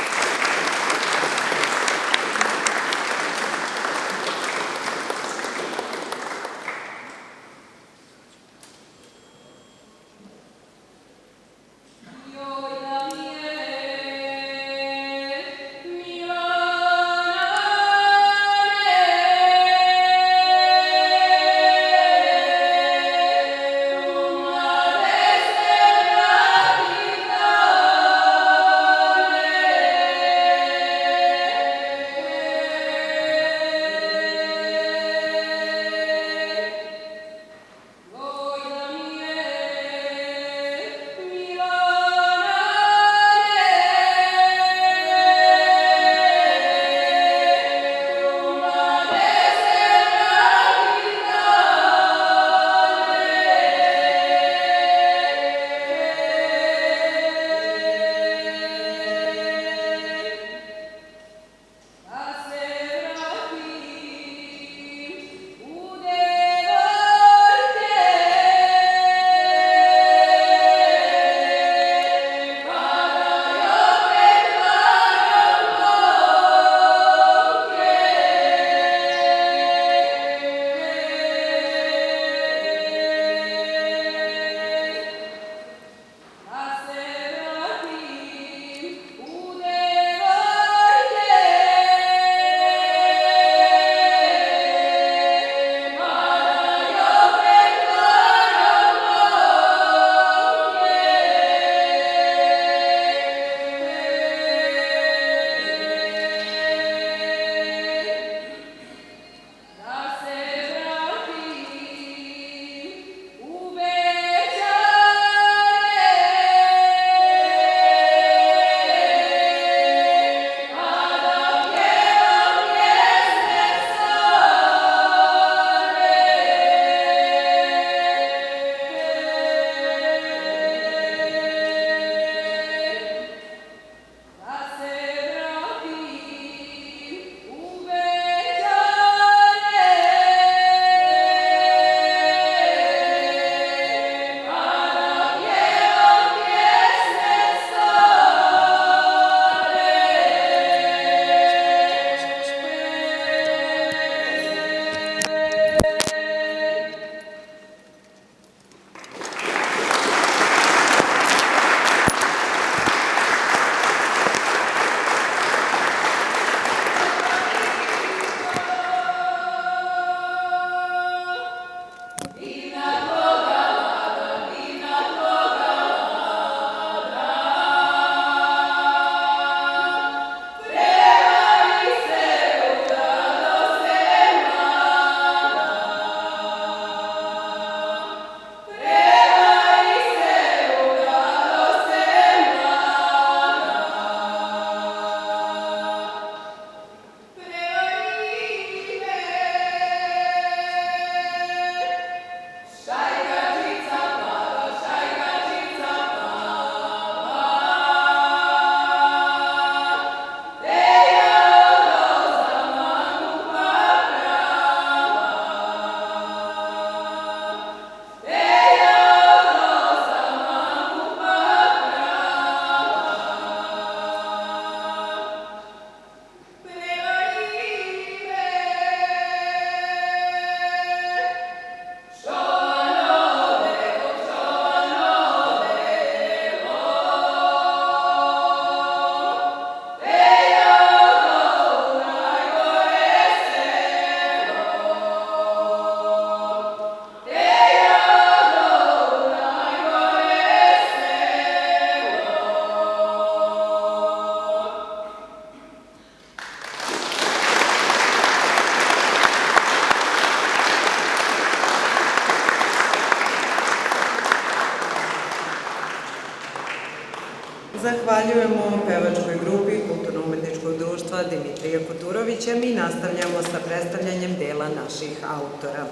Zahvaljujemo pevačkoj grupi Kulturno-umetničkog društva Dimitrija Koturovića. Mi nastavljamo sa predstavljanjem dela naših autora.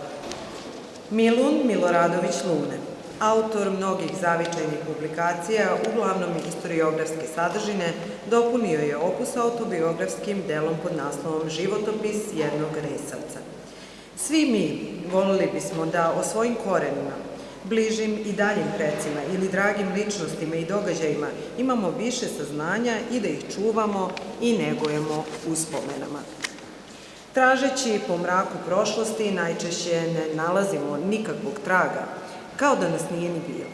Milun Miloradović Lune, autor mnogih zavičajnih publikacija, uglavnom historiografske sadržine, dopunio je opus autobiografskim delom pod naslovom Životopis jednog resavca. Svi mi volili bismo da o svojim korenima, bližim i daljim precima ili dragim ličnostima i događajima imamo više saznanja i da ih čuvamo i negujemo uspomenama. Tražeći po mraku prošlosti najčešće ne nalazimo nikakvog traga, kao da nas nije ni bilo.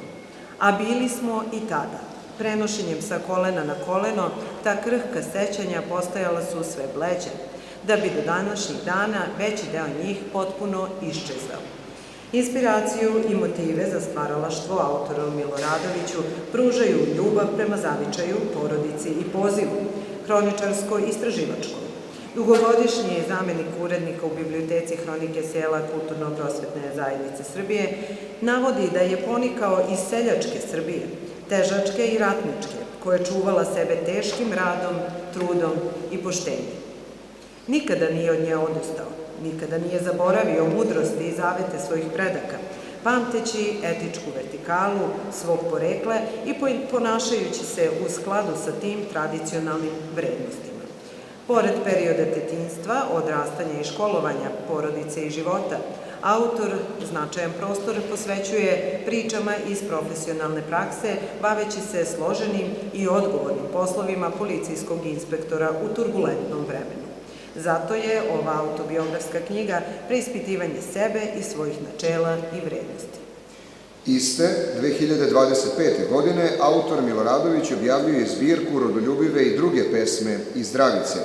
A bili smo i tada. Prenošenjem sa kolena na koleno, ta krhka sećanja postajala su sve bleđe, da bi do današnjih dana veći deo njih potpuno iščezao. Inspiraciju i motive za stvaralaštvo autoru Miloradoviću pružaju ljubav prema zavičaju, porodici i pozivu, hroničarsko-istraživačkom. Dugogodišnji je zamenik urednika u Biblioteci Hronike sela Kulturno-prosvetne zajednice Srbije, navodi da je ponikao iz seljačke Srbije, težačke i ratničke, koja je čuvala sebe teškim radom, trudom i poštenjem. Nikada nije od nje odustao, nikada nije zaboravio mudrosti i zavete svojih predaka, pamteći etičku vertikalu svog porekla i ponašajući se u skladu sa tim tradicionalnim vrednostima. Pored perioda detinjstva, odrastanja i školovanja, porodice i života, autor značajan prostor posvećuje pričama iz profesionalne prakse, baveći se složenim i odgovornim poslovima policijskog inspektora u turbulentnom vremenu. Zato je ova autobiografska knjiga preispitivanje sebe i svojih načela i vrednosti. Iste 2025. godine autor Miloradović objavljuje zbirku Rodoljubive i druge pesme iz Zdravice.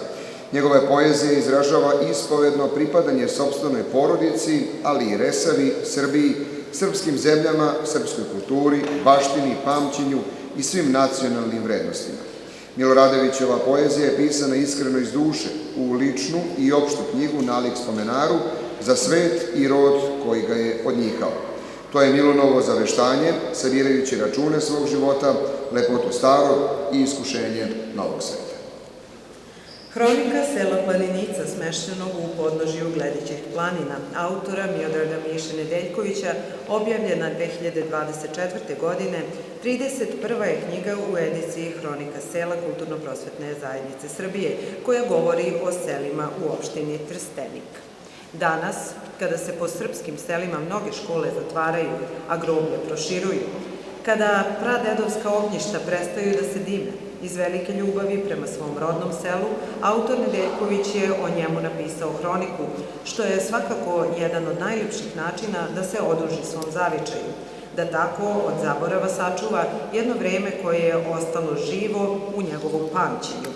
Njegove poezije izražava ispovedno pripadanje sopstvenoj porodici, ali i Resavi, Srbiji, srpskim zemljama, srpskoj kulturi, baštini, pamćenju i svim nacionalnim vrednostima. Miloradovićeva poezija je pisana iskreno iz duše, u ličnu i opštu knjigu nalik spomenaru za svet i rod koji ga je odnjikao. To je Milunovo zaveštanje, sabirajući račune svog života, lepotu starog i iskušenje novog sveta. Hronika sela Planinica, smeštenog u podnožju Gledićih planina, autora Miodraga Miše Nedeljkovića, objavljena 2024. godine, 31. je knjiga u ediciji Hronika sela Kulturno-prosvetne zajednice Srbije, koja govori o selima u opštini Trstenik. Danas, kada se po srpskim selima mnoge škole zatvaraju, a groblja proširuju, kada pradedovska ognjišta prestaju da se dime, iz velike ljubavi prema svom rodnom selu, autor Nedeljković je o njemu napisao hroniku, što je svakako jedan od najljepših načina da se oduži svom zavičaju, da tako od zaborava sačuva jedno vreme koje je ostalo živo u njegovom pamćenju,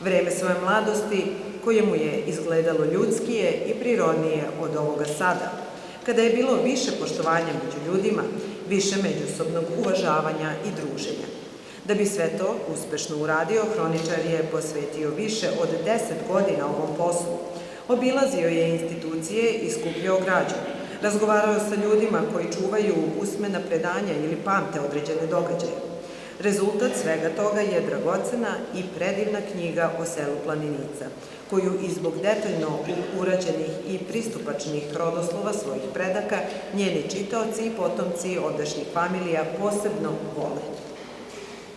vreme svoje mladosti koje mu je izgledalo ljudskije i prirodnije od ovoga sada, kada je bilo više poštovanja među ljudima, više međusobnog uvažavanja i druženja. Da bi sve to uspešno uradio, hroničar je posvetio više od 10 godina ovom poslu. Obilazio je institucije i skupljao građu. Razgovarao sa ljudima koji čuvaju usmena predanja ili pamte određene događaje. Rezultat svega toga je dragocena i predivna knjiga o selu Planinica, koju i zbog detaljno urađenih i pristupačnih rodoslova svojih predaka njeni čitaoci i potomci ondašnjih familija posebno vole.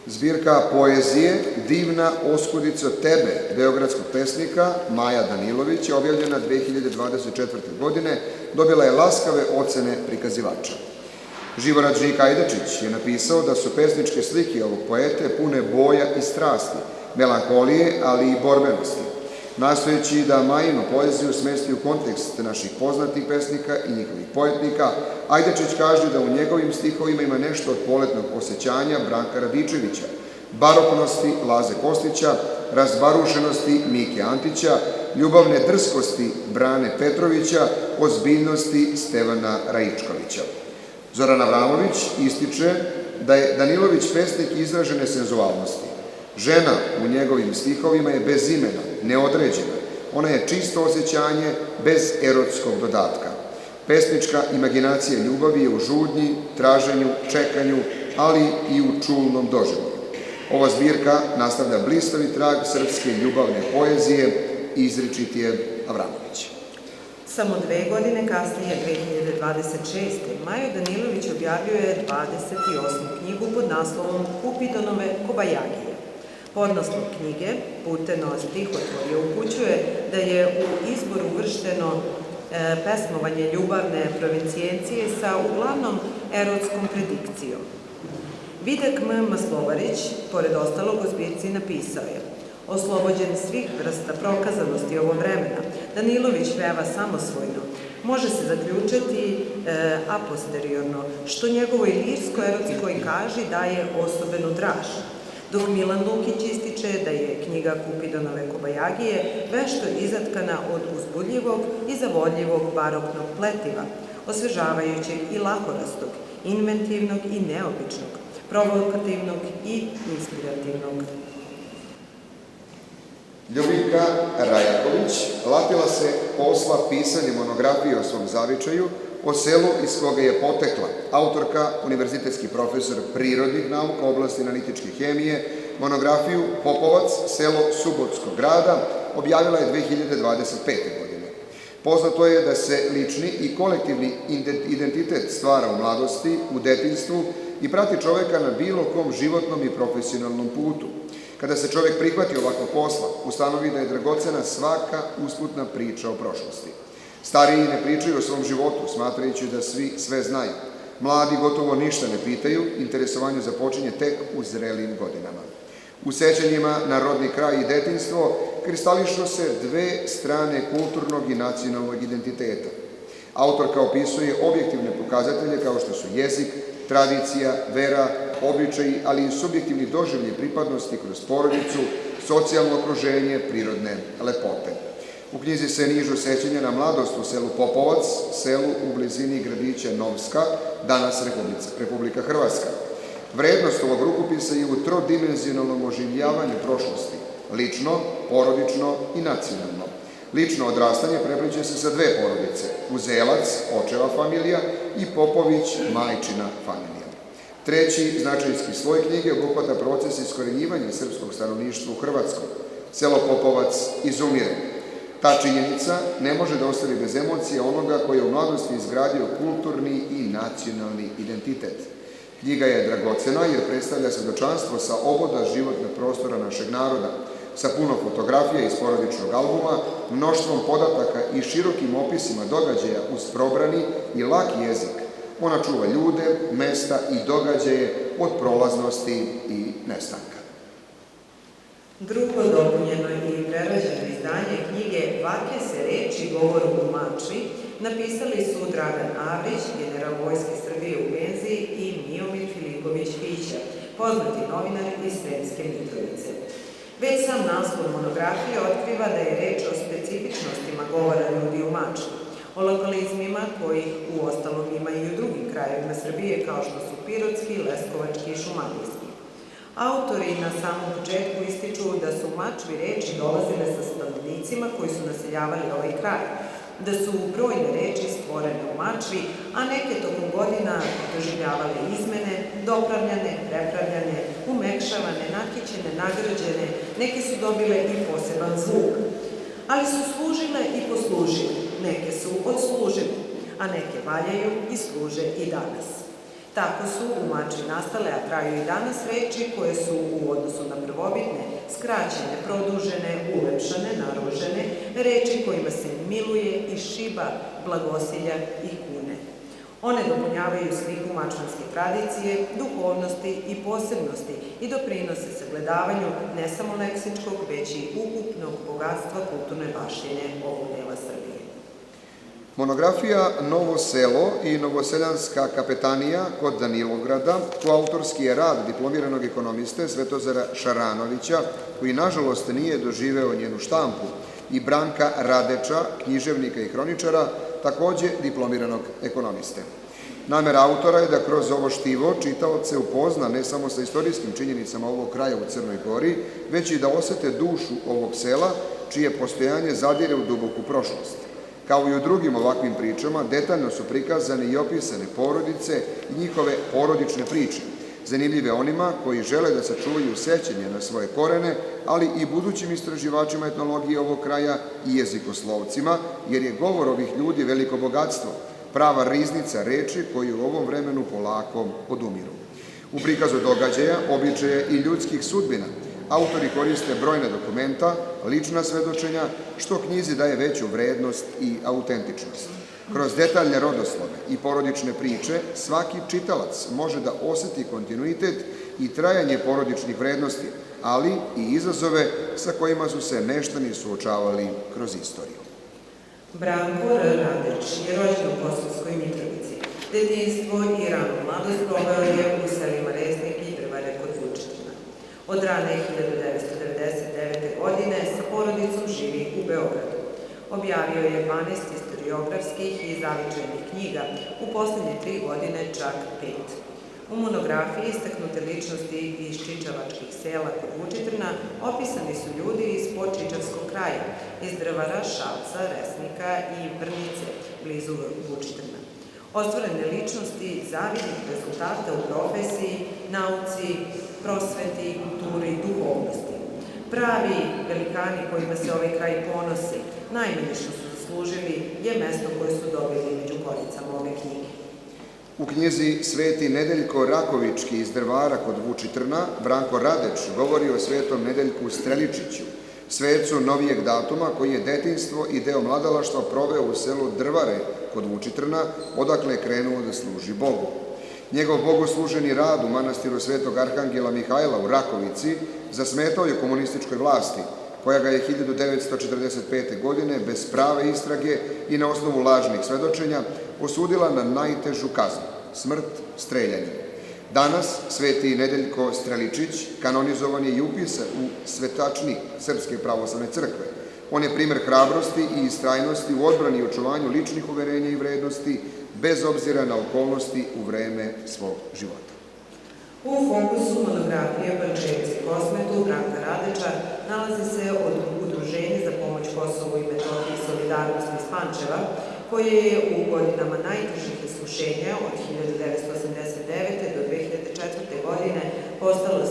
Zbirka poezije Divna oskudica tebe, beogradskog pesnika Maja Danilović, je objavljena 2024. godine, dobila je laskave ocene prikazivača. Živorad Žika Ajdačić je napisao da su pesničke slike ovog poete pune boja i strasti, melankolije, ali i borbenosti. Nastojeći da Majinu poeziju smesti u kontekst naših poznatih pesnika i njihovih poetnika, Ajdačić kaže da u njegovim stihovima ima nešto od poletnog osjećanja Branka Radičevića, baroknosti Laze Kostića, razbarušenosti Mike Antića, ljubavne drskosti Brane Petrovića, ozbiljnosti Stevana Raičkovića. Zoran Avramović ističe da je Danilović pesnik izražene senzualnosti. Žena u njegovim stihovima je bez imena, neodređena. Ona je čisto osjećanje bez erotskog dodatka. Pesnička imaginacija ljubavi je u žudnji, traženju, čekanju, ali i u čulnom doživlju. Ova zbirka nastavlja blistavi trag srpske ljubavne poezije Izričitije Avramović. Samo 2 godine kasnije, 2026. Majo Danilović objavljuje 28. knjigu pod naslovom Kupidonove kobajagije. Podnaslov knjige, Puteno stihotvorje, upućuje da je u izbor uvršteno pesmovanje ljubavne provincijencije sa uglavnom erotskom predikcijom. Vidak M. Maslovarić, pored ostalog u zbirci, napisao je: oslobođen svih vrsta prokazanosti ovog vremena, Danilović peva samosvojno. Može se zaključiti a posteriorno, što njegovoj lirsko-erotskoj kaži daje osobenu draž, dok Milan Lukić ističe da je knjiga Kupidonove kobajagije vešto izatkana od uzbudljivog i zavodljivog baroknog pletiva, osvežavajućeg i lahorastog, inventivnog i neobičnog, provokativnog i inspirativnog. Ljubinka Rajaković latila se posla pisanja monografije o svom zavičaju, o selu iz koga je potekla, autorka, univerzitetski profesor prirodnih nauka u oblasti analitičke hemije. Monografiju Popovac, selo Subotskog grada, objavila je 2025. godine. Poznato je da se lični i kolektivni identitet stvara u mladosti, u detinjstvu i prati čoveka na bilo kom životnom i profesionalnom putu. Kada se čovek prihvati ovakvog posla, ustanovi da je dragocena svaka usputna priča o prošlosti. Stariji ne pričaju o svom životu, smatrajući da svi sve znaju. Mladi gotovo ništa ne pitaju, interesovanje započinje tek u zrelim godinama. U sećanjima na rodni kraj i detinjstvo kristališu se dve strane kulturnog i nacionalnog identiteta. Autorka opisuje objektivne pokazatelje kao što su jezik, tradicija, vera, običaji, ali i subjektivni doživlje pripadnosti kroz porodicu, socijalno okruženje, prirodne lepote. U knjizi se nižu sećanja na mladost u selu Popovac, selu u blizini gradića Novska, danas Republika Hrvatska. Vrednost ovog rukopisa je u trodimenzionalnom oživljavanju prošlosti, lično, porodično i nacionalno. Lično odrastanje prepliće se sa dve porodice, Uzelac, očeva familija, i Popović, majčina familija. Treći značajski sloj knjige obuhvata proces iskorenjivanja srpskog stanovništva u Hrvatskoj. Selo Popovac izumire. Ta činjenica ne može da ostavi bez emocije onoga koji je u mladosti izgradio kulturni i nacionalni identitet. Knjiga je dragocena jer predstavlja svedočanstvo sa oboda životnog prostora našeg naroda, sa puno fotografija iz porodičnog albuma, mnoštvom podataka i širokim opisima događaja uz probrani i lak jezik. Ona čuva ljude, mesta i događaje od prolaznosti i nestanka. Drugo dopunjeno i prerađeno izdanje knjige Vake se reči govoru u Mačvi napisali su Dragan Avrić, general Vojske Srbije u penziji, i Miomir Filipović Fića, poznati novinar iz Sremske Mitrovice. Već sam naslov monografije otkriva da je reč o specifičnostima govora ljudi u Mačvi, o lokalizmima kojih u ostalom ima i u drugim krajevima Srbije kao što su Pirotski, Leskovački i Šumadijski. Autori na samom početku ističu da su u Mačvi reči dolazile sa stanovnicima koji su naseljavali ovaj kraj, da su brojne reči stvorene u Mačvi, a neke tokom godina doživljavale izmene, dopravljane, prepravljane, umekšavane, nakićene, nagrađene, neke su dobile i poseban zvuk. Ali su služile i poslužile, neke su odslužile, a neke valjaju i služe i danas. Tako su u Mačvi nastale, a traju i danas reči koje su u odnosu na prvobitne skraćene, produžene, ulepšane, naružene, reči kojima se miluje i šiba, blagosilja i kune. One dopunjavaju sliku mačvanske tradicije, duhovnosti i posebnosti i doprinose sagledavanju ne samo leksičkog, već i ukupnog bogatstva kulturne baštine ovog dela Srbije. Monografija Novo selo i Novoseljanska kapetanija kod Danilovgrada, koautorski je rad diplomiranog ekonomiste Svetozara Šaranovića, koji nažalost nije doživeo njenu štampu, i Branka Radeča, književnika i hroničara, takođe diplomiranog ekonomiste. Namera autora je da kroz ovo štivo čitaoce upozna ne samo sa istorijskim činjenicama ovog kraja u Crnoj Gori, već i da osete dušu ovog sela, čije postojanje zadire u duboku prošlost. Kao i u drugim ovakvim pričama, detaljno su prikazane i opisane porodice i njihove porodične priče, zanimljive onima koji žele da sačuvaju sećanje na svoje korene, ali i budućim istraživačima etnologije ovog kraja i jezikoslovcima, jer je govor ovih ljudi veliko bogatstvo, prava riznica reči koji u ovom vremenu polako odumiru. U prikazu događaja, običaja i ljudskih sudbina autori koriste brojna dokumenta, lična svedočenja, što knjizi daje veću vrednost i autentičnost. Kroz detaljne rodoslove i porodične priče svaki čitalac može da oseti kontinuitet i trajanje porodičnih vrednosti, ali i izazove sa kojima su se meštani suočavali kroz istoriju. Branko Radeć je rođen u Kosovskoj Mitrovici. Detinjstvo i ranu mladost proveo je u selima Resnik i Drvare kod Vučitrna. Od rane 1999. godine sa porodicom živi u Beogradu. Objavio je 12 historiografskih i zavičajnih knjiga, u poslednje 3 godine čak 5. U monografiji istaknute ličnosti iz čičavačkih sela kod Vučitrna opisani su ljudi iz podčičavskog kraja, iz Drvara, Šapca, Resnika i Vrnice, blizu Vučitrna. Ostvarene ličnosti zavidnih rezultata u profesiji, nauci, prosveti, kulturi i duhovnosti. Pravi velikani kojima se ovaj kraj ponosi, najmanje što su zaslužili je mesto koje su dobili među koricama ove knjige. U knjizi Sveti Nedeljko Rakovički iz Drvara kod Vučitrna, Branko Radeć govori o Svetom Nedeljku Streličiću, svecu novijeg datuma koji je detinjstvo i deo mladalaštva proveo u selu Drvare kod Vučitrna, odakle je krenuo da služi Bogu. Njegov bogosluženi rad u manastiru Svetog Arhangela Mihajla u Rakovici zasmetao je komunističkoj vlasti, koja ga je 1945. godine bez prave istrage i na osnovu lažnih svedočenja osudila na najtežu kaznu, smrt streljanjem. Danas Sveti Nedeljko Streličić kanonizovan je i upisan u svetačnik Srpske pravoslavne crkve. On je primer hrabrosti i istrajnosti u odbrani i očuvanju ličnih uverenja i vrednosti, bez obzira na okolnosti u vreme svog života. U fokusu monografije Pančevci Kosmetu Branka Radeča nalazi se Udruženje za pomoć Kosovu i Metohiji Solidarnosti iz Pančeva, koje je u godinama najtežih iskušenja od 1989. do 2004. godine postalo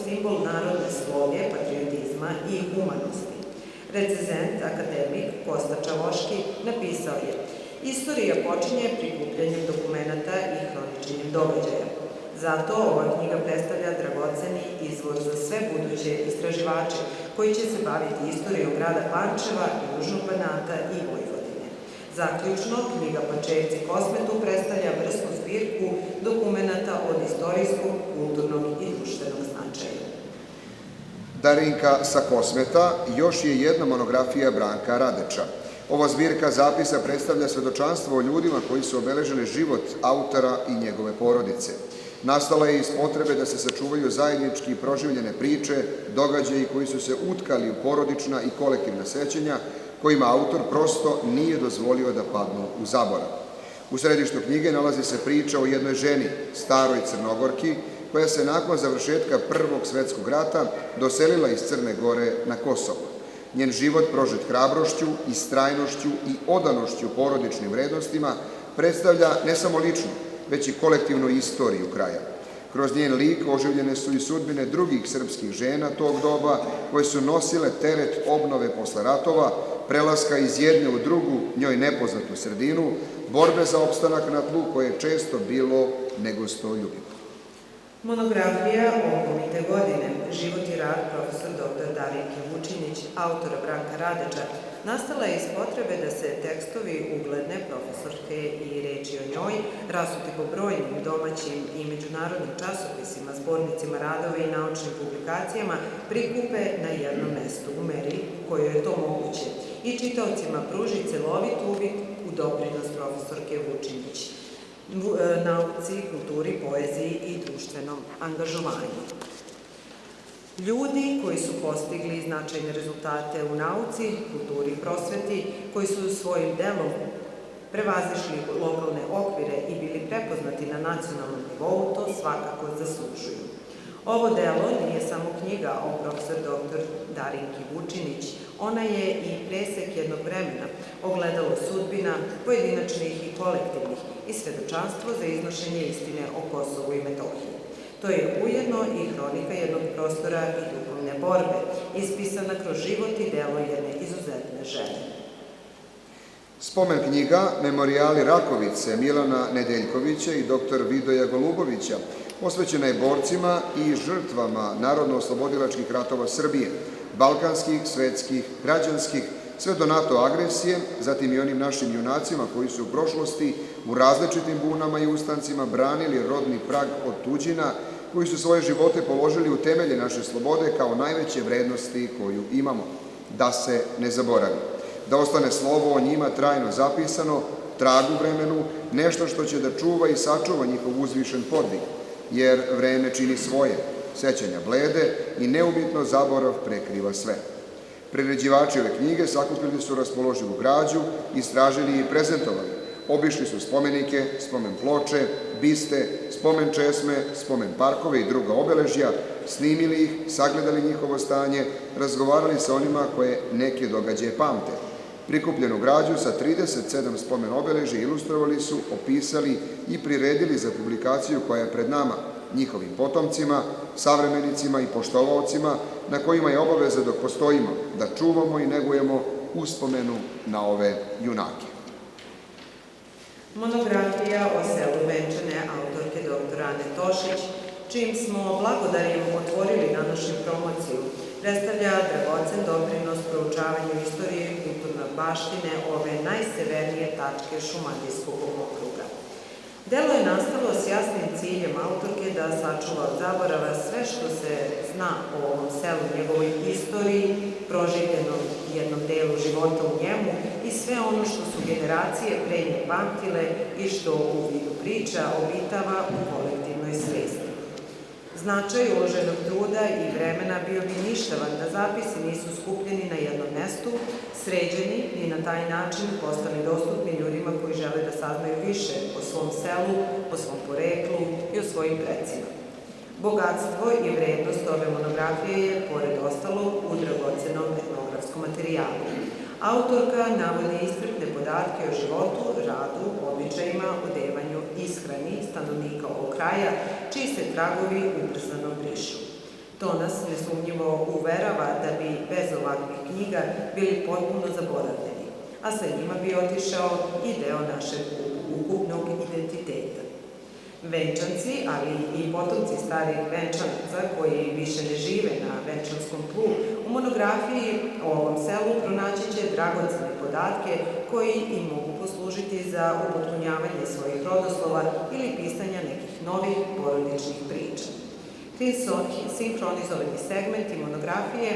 simbol narodne sloge, patriotizma i humanosti. Recenzent, akademik Kosta Čavoški, napisao je: istorija počinje prikupljanjem dokumenata i hroničenjem događaja. Zato ova knjiga predstavlja dragoceni izvor za sve buduće istraživače koji će se baviti istorijom grada Pančeva, Južnog Banata i Vojvodine. Zaključno, knjiga Pančevci Kosmetu predstavlja vrsnu zbirku dokumenata od istorijskog, kulturnog i društvenog značaja. Darinka sa Kosmeta još je jedna monografija Branka Radeča. Ova zbirka zapisa predstavlja svedočanstvo o ljudima koji su obeležili život autora i njegove porodice. Nastala je iz potrebe da se sačuvaju zajednički proživljene priče, događaji koji su se utkali u porodična i kolektivna sećanja, kojima autor prosto nije dozvolio da padnu u zaborav. U središtu knjige nalazi se priča o jednoj ženi, staroj Crnogorki, koja se nakon završetka Prvog svetskog rata doselila iz Crne Gore na Kosovo. Njen život prožet hrabrošću, istrajnošću i odanošću porodičnim vrednostima predstavlja ne samo ličnu, već i kolektivnu istoriju kraja. Kroz njen lik oživljene su i sudbine drugih srpskih žena tog doba, koje su nosile teret obnove posle ratova, prelaska iz jedne u drugu, njoj nepoznatu sredinu, borbe za opstanak na tlu koje je često bilo negostoljubivo. Monografija Okomite godine, život i rad profesor dr. Darinke Vučinić, autora Branka Radeča, nastala je iz potrebe da se tekstovi ugledne profesorke i reči o njoj, rasuti po brojnim domaćim i međunarodnim časopisima, zbornicima radova i naučnim publikacijama, prikupe na jednom mestu u meri kojoj je to moguće i čitaocima pruži celovit uvid u doprinos profesorke Vučinić nauci, kulturi, poeziji i društvenom angažovanju. Ljudi koji su postigli značajne rezultate u nauci, kulturi i prosveti, koji su svojim delom prevazišli lokalne okvire i bili prepoznati na nacionalnom nivou, to svakako zaslužuju. Ovo delo nije samo knjiga o profesor dr. Darinki Vučinić, ona je i presek jednog vremena, ogledalo sudbina, pojedinačnih i kolektivnih i svedočanstvo za iznošenje istine o Kosovu i Metohiji. To je ujedno i hronika jednog prostora i duhovne borbe, ispisana kroz život i delo jedne izuzetne žene. Spomen knjiga Memorijali Rakovice Milana Nedeljkovića i dr. Vidoja Golubovića posvećena je borcima i žrtvama narodno-oslobodilačkih ratova Srbije, balkanskih, svetskih, građanskih, sve do NATO agresije, zatim i onim našim junacima koji su u prošlosti u različitim bunama i ustancima branili rodni prag od tuđina, koji su svoje živote položili u temelje naše slobode kao najveće vrednosti koju imamo. Da se ne zaboravi. Da ostane slovo o njima trajno zapisano, trag u vremenu, nešto što će da čuva i sačuva njihov uzvišen podvig, jer vreme čini svoje, sećanja blede i neubitno zaborav prekriva sve. Priređivači ove knjige sakupili su raspoloživu građu, istražili i prezentovali. Obišli su spomenike, spomen ploče, biste, spomen česme, spomen parkove i druga obeležja, snimili ih, sagledali njihovo stanje, razgovarali sa onima koje neke događaje pamte. Prikupljenu građu sa 37 spomen obeležja ilustrovali su, opisali i priredili za publikaciju koja je pred nama, njihovim potomcima, savremenicima i poštovaocima, na kojima je obaveza dok postojimo da čuvamo i negujemo uspomenu na ove junake. Monografija o selu Venčane autorke dr. Ane Tošić, čijim smo blagodarjem otvorili današnju promociju, predstavlja dragocen doprinos proučavanju istorije i kulturne baštine ove najsevernije tačke Šumadijskog okruga. Delo je nastalo s jasnim ciljem autorke da sačuva od zaborava sve što se zna o ovom selu, njegovoj istoriji, proživljenom jednom delu života u njemu i sve ono što su generacije pre nje pamtile i što u vidu priča obitava u kolektivnoj svesti. Značaj uloženog truda i vremena bio bi ništavan da zapisi nisu skupljeni na jednom mestu, sređeni i na taj način postali dostupni ljudima koji žele da saznaju više o svom selu, o svom poreklu i o svojim precima. Bogatstvo i vrednost ove monografije je, pored ostalog, u dragocenom etnografskom materijalu. Autorka navodi iscrpne podatke o životu, radu, običajima, odevanju, ishrani stanovnika ovog kraja, čiji se tragovi ubrzano brišu. To nas nesumnjivo uverava da bi bez ovakvih knjiga bili potpuno zaboravljeni, a sa njima bi otišao i deo našeg ukupnog identiteta. Venčanci, ali i potomci starih venčanaca koji više ne žive na venčanskom tlu, u monografiji o ovom selu pronaći će dragocene podatke koji im mogu poslužiti za upotpunjavanje svojih rodoslova ili pisanja nekih novih porodičnih priča. Ti sinhronizovani segmenti monografije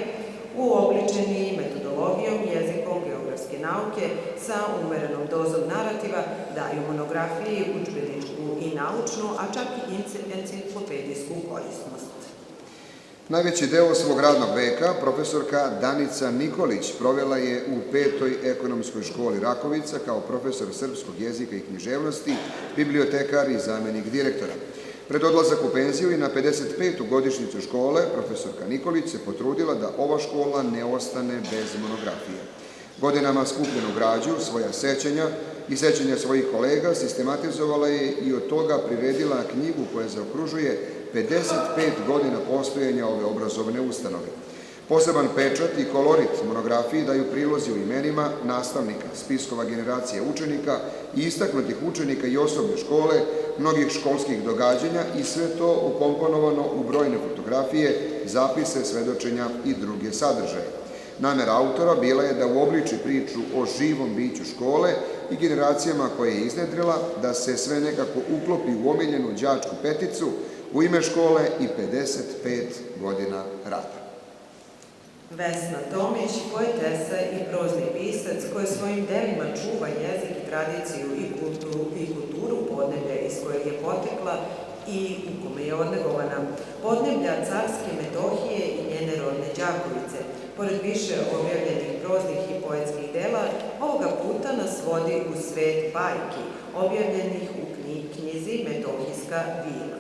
uobličeni metodologijom, jezikom, geografske nauke sa umerenom dozom narativa daju monografiji udžbeničku i naučnu, a čak i enciklopedijsku korisnost. Najveći deo svog radnog veka profesorka Danica Nikolić provela je u 5. ekonomskoj školi Rakovica kao profesor srpskog jezika i književnosti, bibliotekar i zamenik direktora. Pred odlazak u penziju i na 55. godišnjicu škole, profesorka Nikolić se potrudila da ova škola ne ostane bez monografije. Godinama skupljenu građu, svoja sećanja i sećanja svojih kolega sistematizovala je i od toga priredila knjigu koja zaokružuje 55 godina postojanja ove obrazovne ustanove. Poseban pečat i kolorit monografiji daju prilozi u imenima nastavnika, spiskova generacije učenika i istaknutih učenika i osoblja škole, mnogih školskih događanja i sve to ukomponovano u brojne fotografije, zapise, svedočenja i druge sadržaje. Namera autora bila je da uobliči priču o živom biću škole i generacijama koje je iznedrila, da se sve nekako uklopi u omiljenu đačku peticu u ime škole i 55 godina rada. Vesna Tomić, poetesa i prozni pisac koji svojim delima čuva jezik i tradiciju i kulturu podneblja iz kojeg je potekla i u kome je odnegovana, podneblja Carske Metohije i njene rodne Đakovice. Pored više objavljenih proznih i poetskih dela, ovoga puta nas vodi u svet bajki, objavljenih u knjizi Metohijska vila.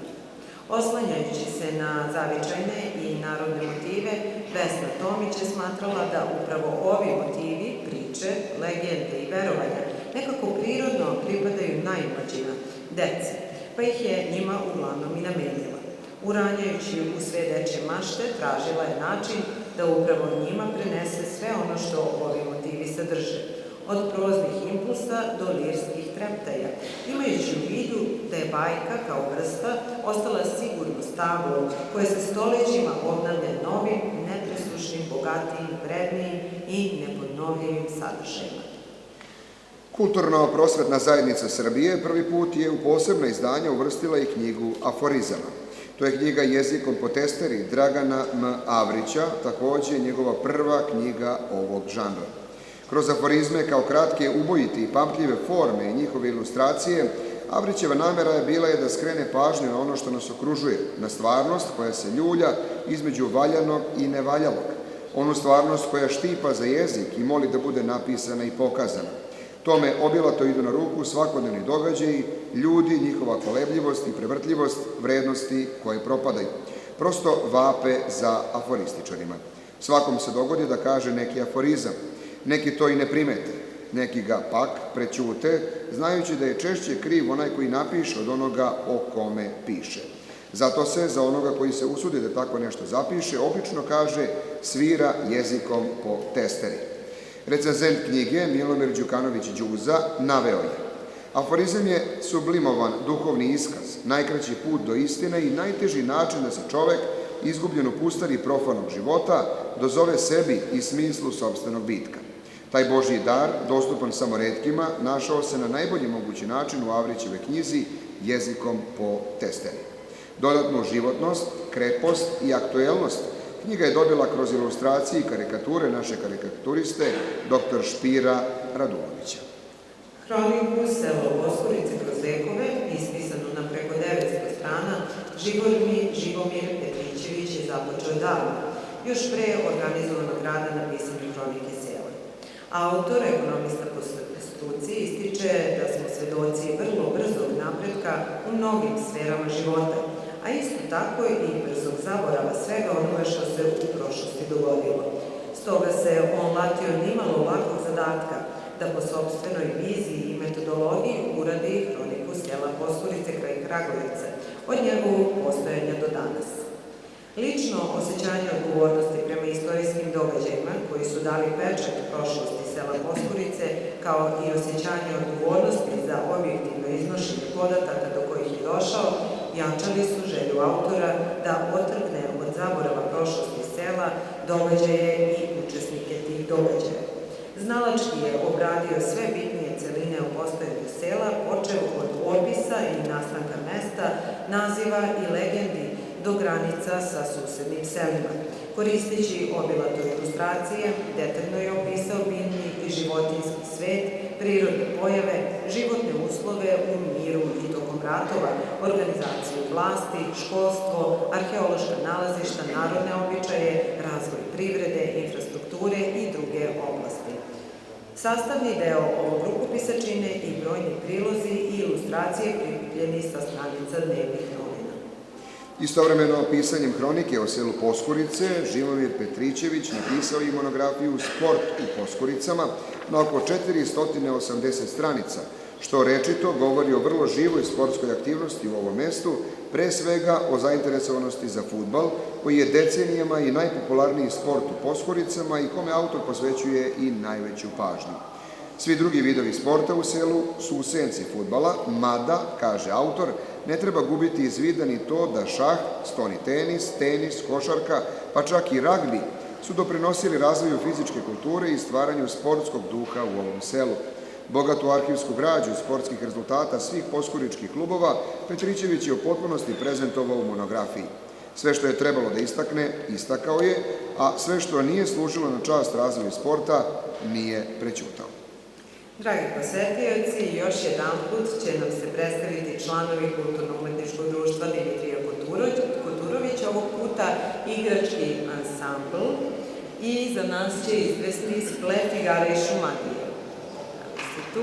Oslanjajući se na zavičajne i narodne motive, Vesna Tomić je smatrala da upravo ovi motivi, priče, legende i verovanja nekako prirodno pripadaju najmlađima, deci, pa ih je njima uglavnom i namenila. Uranjajući u sve dečje mašte, tražila je način da upravo njima prenese sve ono što ovi motivi sadrže, od proznih impulsa do lirskih treptaja, imajući u vidu da je bajka kao vrsta ostala sigurno stablo koje se stolećima obnavlja novim, nepresušnim, bogatijim, vrednijim i nepodnovljivim sadržajima. Kulturno-prosvetna zajednica Srbije prvi put je u posebno izdanje uvrstila i knjigu aforizama. To je knjiga Jezikom po testeri Dragana M. Avrića, takođe njegova prva knjiga ovog žanra. Kroz aforizme kao kratke, ubojite i pamtljive forme i njihove ilustracije, Avrićeva namera je bila da skrene pažnju na ono što nas okružuje, na stvarnost koja se ljulja između valjanog i nevaljalog, onu stvarnost koja štipa za jezik i moli da bude napisana i pokazana. Tome obilato idu na ruku svakodnevni događaji, ljudi, njihova kolebljivost i prevrtljivost, vrednosti koje propadaju. Prosto vape za aforističarima. Svakom se dogodi da kaže neki aforizam. Neki to i ne primete, neki ga pak prećute, znajući da je češće kriv onaj koji napiše od onoga o kome piše. Zato se za onoga koji se usudi da tako nešto zapiše, obično kaže svira jezikom po testeri. Recenzent knjige Milomir Đukanović-Đuza naveo je: aforizam je sublimovan duhovni iskaz, najkraći put do istine i najteži način da se čovek, izgubljen u pustari profanog života, dozove sebi i smislu sopstvenog bitka. Taj Božji dar, dostupan samo retkima, našao se na najbolji mogući način u Avrićeve knjizi Jezikom po testeri. Dodatnu životnost, krepost i aktuelnost knjiga je dobila kroz ilustracije i karikature naše karikaturiste dr. Špira Radulovića. Hroniku Selo Poskurice kroz vekove, ispisanu na preko 900 strana, Živomir Petrićević je započeo davno, još pre organizovanog rada na pisanju Hronike sela. Autor, ekonomista po struci, ističe da smo svedoci vrlo brzog napretka u mnogim sferama života, a isto tako i brzog zaborava svega onoga što se u prošlosti dogodilo. Stoga se on latio nimalo lakog zadatka da po sopstvenoj viziji i metodologiji uradi Hroniku sela Poskurice kraj Kragujevca od njegovog postojanja do danas. Lično osjećanje odgovornosti prema istorijskim događajima koji su dali pečat prošlosti sela Poskurice, kao i osjećanje odgovornosti za objektivno iznošenje podataka do kojih je došao, jačali su želju autora da otrgne od zaborava prošlosti sela događaje i učesnike tih događaja. Znalački je obradio sve bitnije celine o postojanju sela, počev od opisa i nastanka mesta, naziva i legendi do granica sa susednim selima. Koristeći obilato ilustracije, detaljno je opisao biljni i životinjski svet, prirodne pojave, životne uslove u miru i tokom ratova, organizaciju vlasti, školstvo, arheološka nalazišta, narodne običaje, razvoj privrede, infrastrukture i druge oblasti. Sastavni deo ovog rukopisa čine i brojni prilozi i ilustracije prikupljeni sa stranica dnevnih novina. Istovremeno pisanjem hronike o selu Poskurice, Živomir Petrićević napisao i monografiju Sport u Poskuricama na oko 480 stranica, što rečito govori o vrlo živoj sportskoj aktivnosti u ovom mestu, pre svega o zainteresovanosti za fudbal, koji je decenijama i najpopularniji sport u Poskuricama i kome autor posvećuje i najveću pažnju. Svi drugi vidovi sporta u selu su u senci fudbala, mada, kaže autor, ne treba gubiti iz vida ni to da šah, stoni tenis, košarka, pa čak i ragbi su doprinosili razvoju fizičke kulture i stvaranju sportskog duha u ovom selu. Bogatu arhivsku građu sportskih rezultata svih poskuričkih klubova Petrićević je u potpunosti prezentovao u monografiji. Sve što je trebalo da istakne, istakao je, a sve što nije služilo na čast razvoju sporta, nije prećutao. Dragi posetioci, još jedan put će nam se predstaviti članovi Kulturno-umetničkog društva Dimitrija Koturović, ovog puta igrački ansambl, i za nas će izvesti splet igara iz Šumadije. Tu.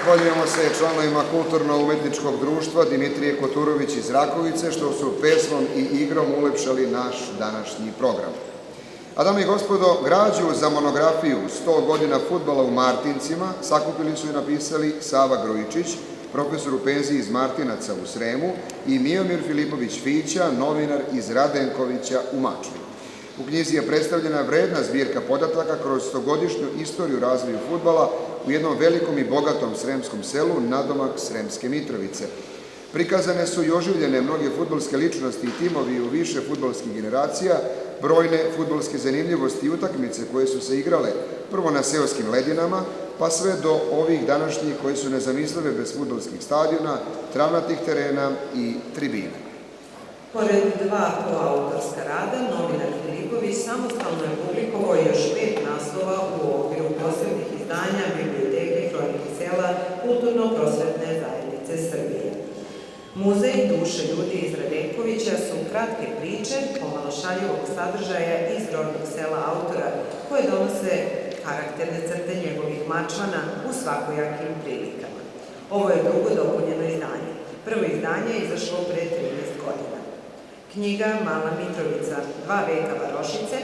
Zahvaljujemo se članovima Kulturno-umetničkog društva Dimitrije Koturović iz Rakovice što su pesmom i igrom ulepšali naš današnji program. A dame i gospodo, građu za monografiju 100 godina fudbala u Martincima sakupili su i napisali Sava Grujičić, profesor u penziji iz Martinaca u Sremu, i Miomir Filipović Fića, novinar iz Radenkovića u Mačvi. U knjizi je predstavljena vredna zbirka podataka kroz 100-godišnju istoriju razvoju fudbala u jednom velikom i bogatom sremskom selu nadomak Sremske Mitrovice. Prikazane su i oživljene mnoge fudbalske ličnosti i timovi u više fudbalskih generacija, brojne fudbalske zanimljivosti i utakmice koje su se igrale prvo na seoskim ledinama, pa sve do ovih današnjih koji su nezamislive bez fudbalskih stadiona, travnatih terena i tribina. Pored dva koautorska rada, novinar Filipović samostalno je publikovao još 5 naslova u okviru posebnih izdanja Biblioteke Hronike sela Kulturno-prosvetne zajednice Srbije. Muzej duše ljudi iz Radenkovića su kratke priče, pomalo šaljivog sadržaja iz rodnog sela autora, koje donose karakterne crte njegovih mačvana u svakojakim prilikama. Ovo je drugo dopunjeno izdanje. Prvo izdanje je izašlo pre 13 godina. Knjiga Mala Mitrovica, 2 veka varošice,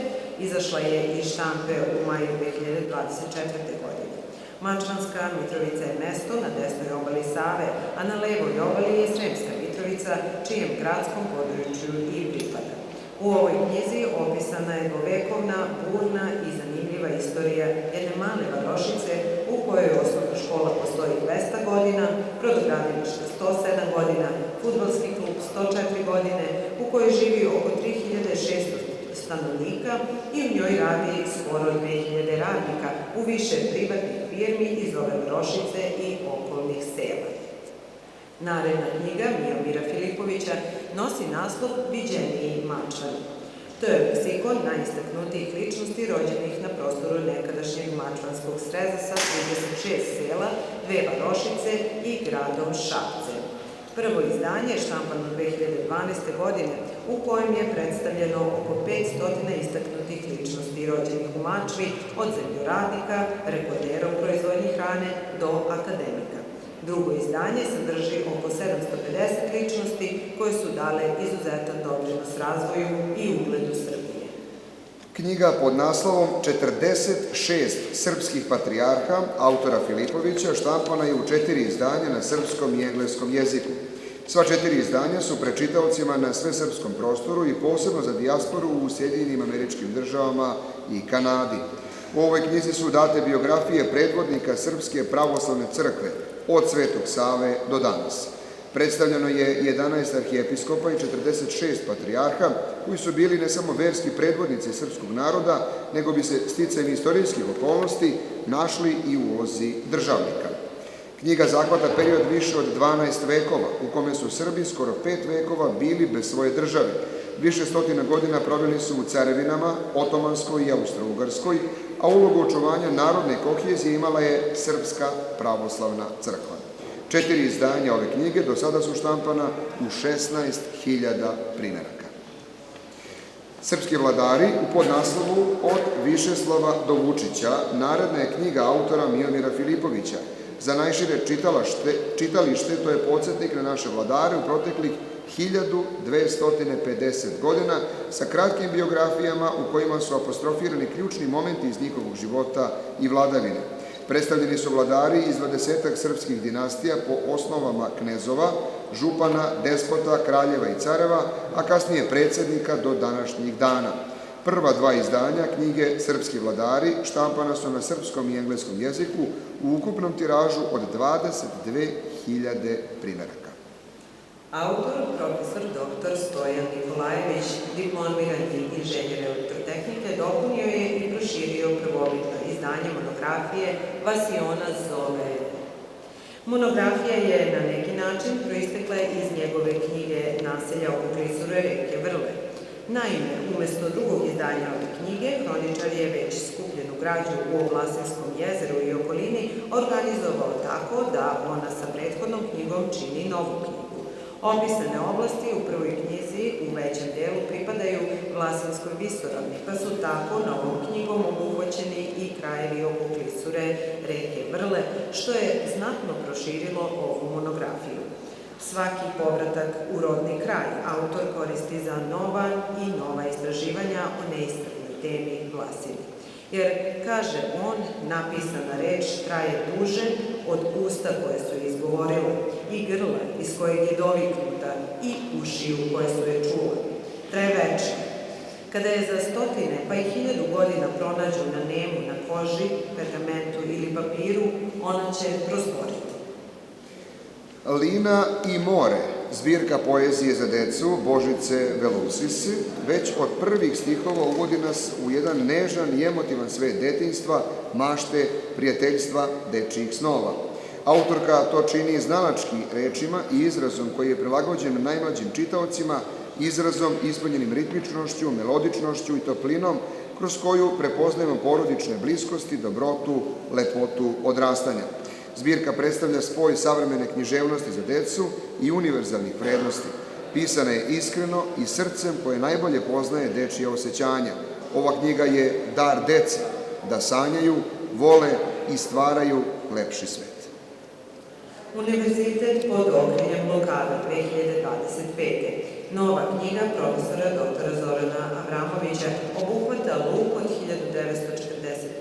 izašla je iz štampe u maju 2024. godine. Mačvanska Mitrovica je mesto na desnoj obali Save, a na levoj obali je Sremska Mitrovica, čijem gradskom području i pripada. U ovoj knjizi opisana je dvovekovna, burna i zanimljiva istorija jedne male varošice u kojoj osnovna škola postoji 200 godina, brodogradilište 107 godina, fudbalski klub 104 godine, u kojoj živi oko 3600 stanovnika i u njoj radi skoro 2000 radnika u više privatnih firmi iz ove varošice i okolnih sela. Naredna knjiga Miomira Filipovića nosi naslov Viđeniji Mačvani. To je leksikon najistaknutijih ličnosti rođenih na prostoru nekadašnjeg mačvanskog sreza sa 36 sela, 2 varošice i gradom Šapcem. Prvo izdanje je štampano 2012. godine, u kojem je predstavljeno oko 500 istaknutih ličnosti rođenih u Mačvi, od zemljoradnika, rekordera u proizvodnji hrane do akademika. Drugo izdanje sadrži oko 750 ličnosti koje su dale izuzetan doprinos razvoju i ugledu Srbije. Knjiga pod naslovom 46 srpskih patrijarha autora Filipovića štampana je u 4 izdanja na srpskom i engleskom jeziku. Sva 4 izdanja su pred čitaocima na svesrpskom prostoru i posebno za dijasporu u Sjedinjenim Američkim Državama i Kanadi. U ovoj knjizi su date biografije predvodnika Srpske pravoslavne crkve od Svetog Save do danas. Predstavljeno je 11 arhijepiskopa i 46 patrijarha koji su bili ne samo verski predvodnici srpskog naroda, nego bi se sticajem istorijskih okolnosti našli i u ulozi državnika. Knjiga zahvata period više od 12 vekova, u kome su Srbi skoro 5 vekova bili bez svoje države. Više stotina godina proveli su u carevinama, Otomanskoj i Austro-Ugarskoj, a ulogu očuvanja narodne kohezije imala je Srpska pravoslavna crkva. 4 izdanja ove knjige do sada su štampana u 16.000 primjeraka. Srpski vladari u podnaslovu Od Višeslava do Vučića naredna je knjiga autora Miomira Filipovića. Za najšire čitalište to je podsjetnik na naše vladare u proteklih 1250 godina sa kratkim biografijama u kojima su apostrofirani ključni momenti iz njihovog života i vladavine. Predstavljeni su vladari iz 20 srpskih dinastija po osnovama knezova, župana, despota, kraljeva i careva, a kasnije predsjednika do današnjih dana. Prva 2 izdanja knjige Srpski vladari štampana su na srpskom i engleskom jeziku u ukupnom tiražu od 22.000 primjeraka. Autor, profesor dr. Stojan Nikolajević, diplomirani inženjer elektrotehnike, dopunio je i proširio prvobitno izdanje monografije Vasiona Zove. Monografija je na neki način proistekla iz njegove knjige Naselja oko klisure reke Vrle. Naime, umesto drugog izdanja ove knjige, hroničar je već skupljenu građu u Vlasinskom jezeru i okolini organizovao tako da ona sa prethodnom knjigom čini novu knjigu. Opisane oblasti u prvoj knjizi u većem delu pripadaju Vlasinskoj visoravni, pa su tako novom knjigom obuhvaćeni i krajevi oko klisure reke Vrle, što je znatno proširilo ovu monografiju. Svaki povratak u rodni kraj autor koristi za nova i nova istraživanja o neiscrpnoj temi Vlasini. Jer, kaže on, napisana reč traje duže od usta koje su je izgovorile i grla iz kojeg je doviknuta i ušiju koje su je čule. Traje večno. Kada je za stotine pa i 1000 godina pronađu na nemu, na koži, pergamentu ili papiru, ona će prozboriti. Lina i more, zbirka poezije za decu Božice Velousisi, već od prvih stihova uvodi nas u jedan nežan i emotivan svet detinjstva, mašte, prijateljstva, dečijih snova. Autorka to čini znalački rečima i izrazom koji je prilagođen najmlađim čitaocima, izrazom ispunjenim ritmičnošću, melodičnošću i toplinom, kroz koju prepoznajemo porodične bliskosti, dobrotu, lepotu odrastanja. Zbirka predstavlja spoj savremene književnosti za decu i univerzalnih vrednosti. Pisana je iskreno i srcem koje najbolje poznaje dečije osjećanja. Ova knjiga je dar deci da sanjaju, vole i stvaraju lepši svet. Univerzitet pod okriljem blokada 2025. Nova knjiga profesora dr. Zorana Avramovića obuhvata luk od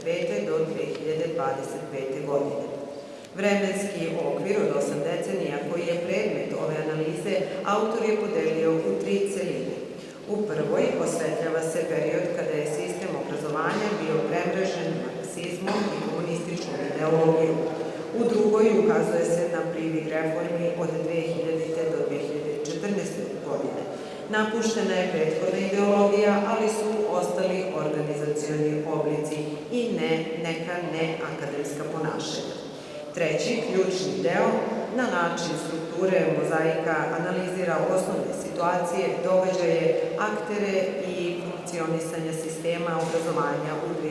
1945. do 2025. godine. Vremenski okvir od 8 decenija koji je predmet ove analize autor je podelio u 3 celine. U prvoj osvetljava se period kada je sistem obrazovanja bio premrežen marksizmom i komunističkom ideologijom. U drugoj ukazuje se na privid reformi od 2000. do 2014. godine. Napuštena je prethodna ideologija, ali su ostali organizacioni oblici i neka neakademska ponašanja. Treći, ključni deo, na način strukture mozaika analizira osnovne situacije, događaje, aktere i funkcionisanja sistema obrazovanja u 2024.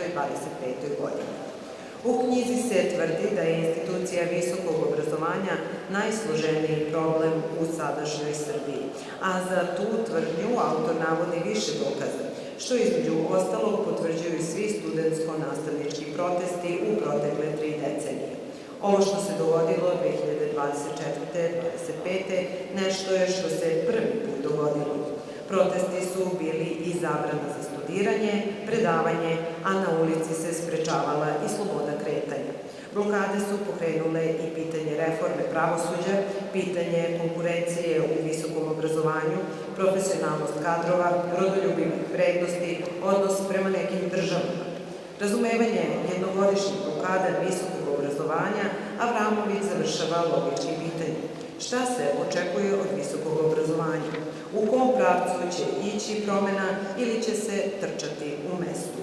i 2025. godini. U knjizi se tvrdi da je institucija visokog obrazovanja najsloženiji problem u sadašnjoj Srbiji, a za tu tvrdnju autor navodi više dokaza, što između ostalog potvrđuju svi studentsko-nastavnički protesti u protekle 3 decenije. Ovo što se dogodilo 2024-2025. nešto je što se prvi put dogodilo. Protesti su bili i zabrana za studiranje, predavanje, a na ulici se sprečavala i sloboda kretanja. Blokade su pokrenule i pitanje reforme pravosuđa, pitanje konkurencije u visokom obrazovanju, profesionalnost kadrova, rodoljubivih vrednosti, odnos prema nekim državama. Razumevanje jednogodišnjih blokada visokog obrazovanja Avramović završava logičkim pitanjem. Šta se očekuje od visokog obrazovanja? U kom pravcu će ići promena ili će se trčati u mestu?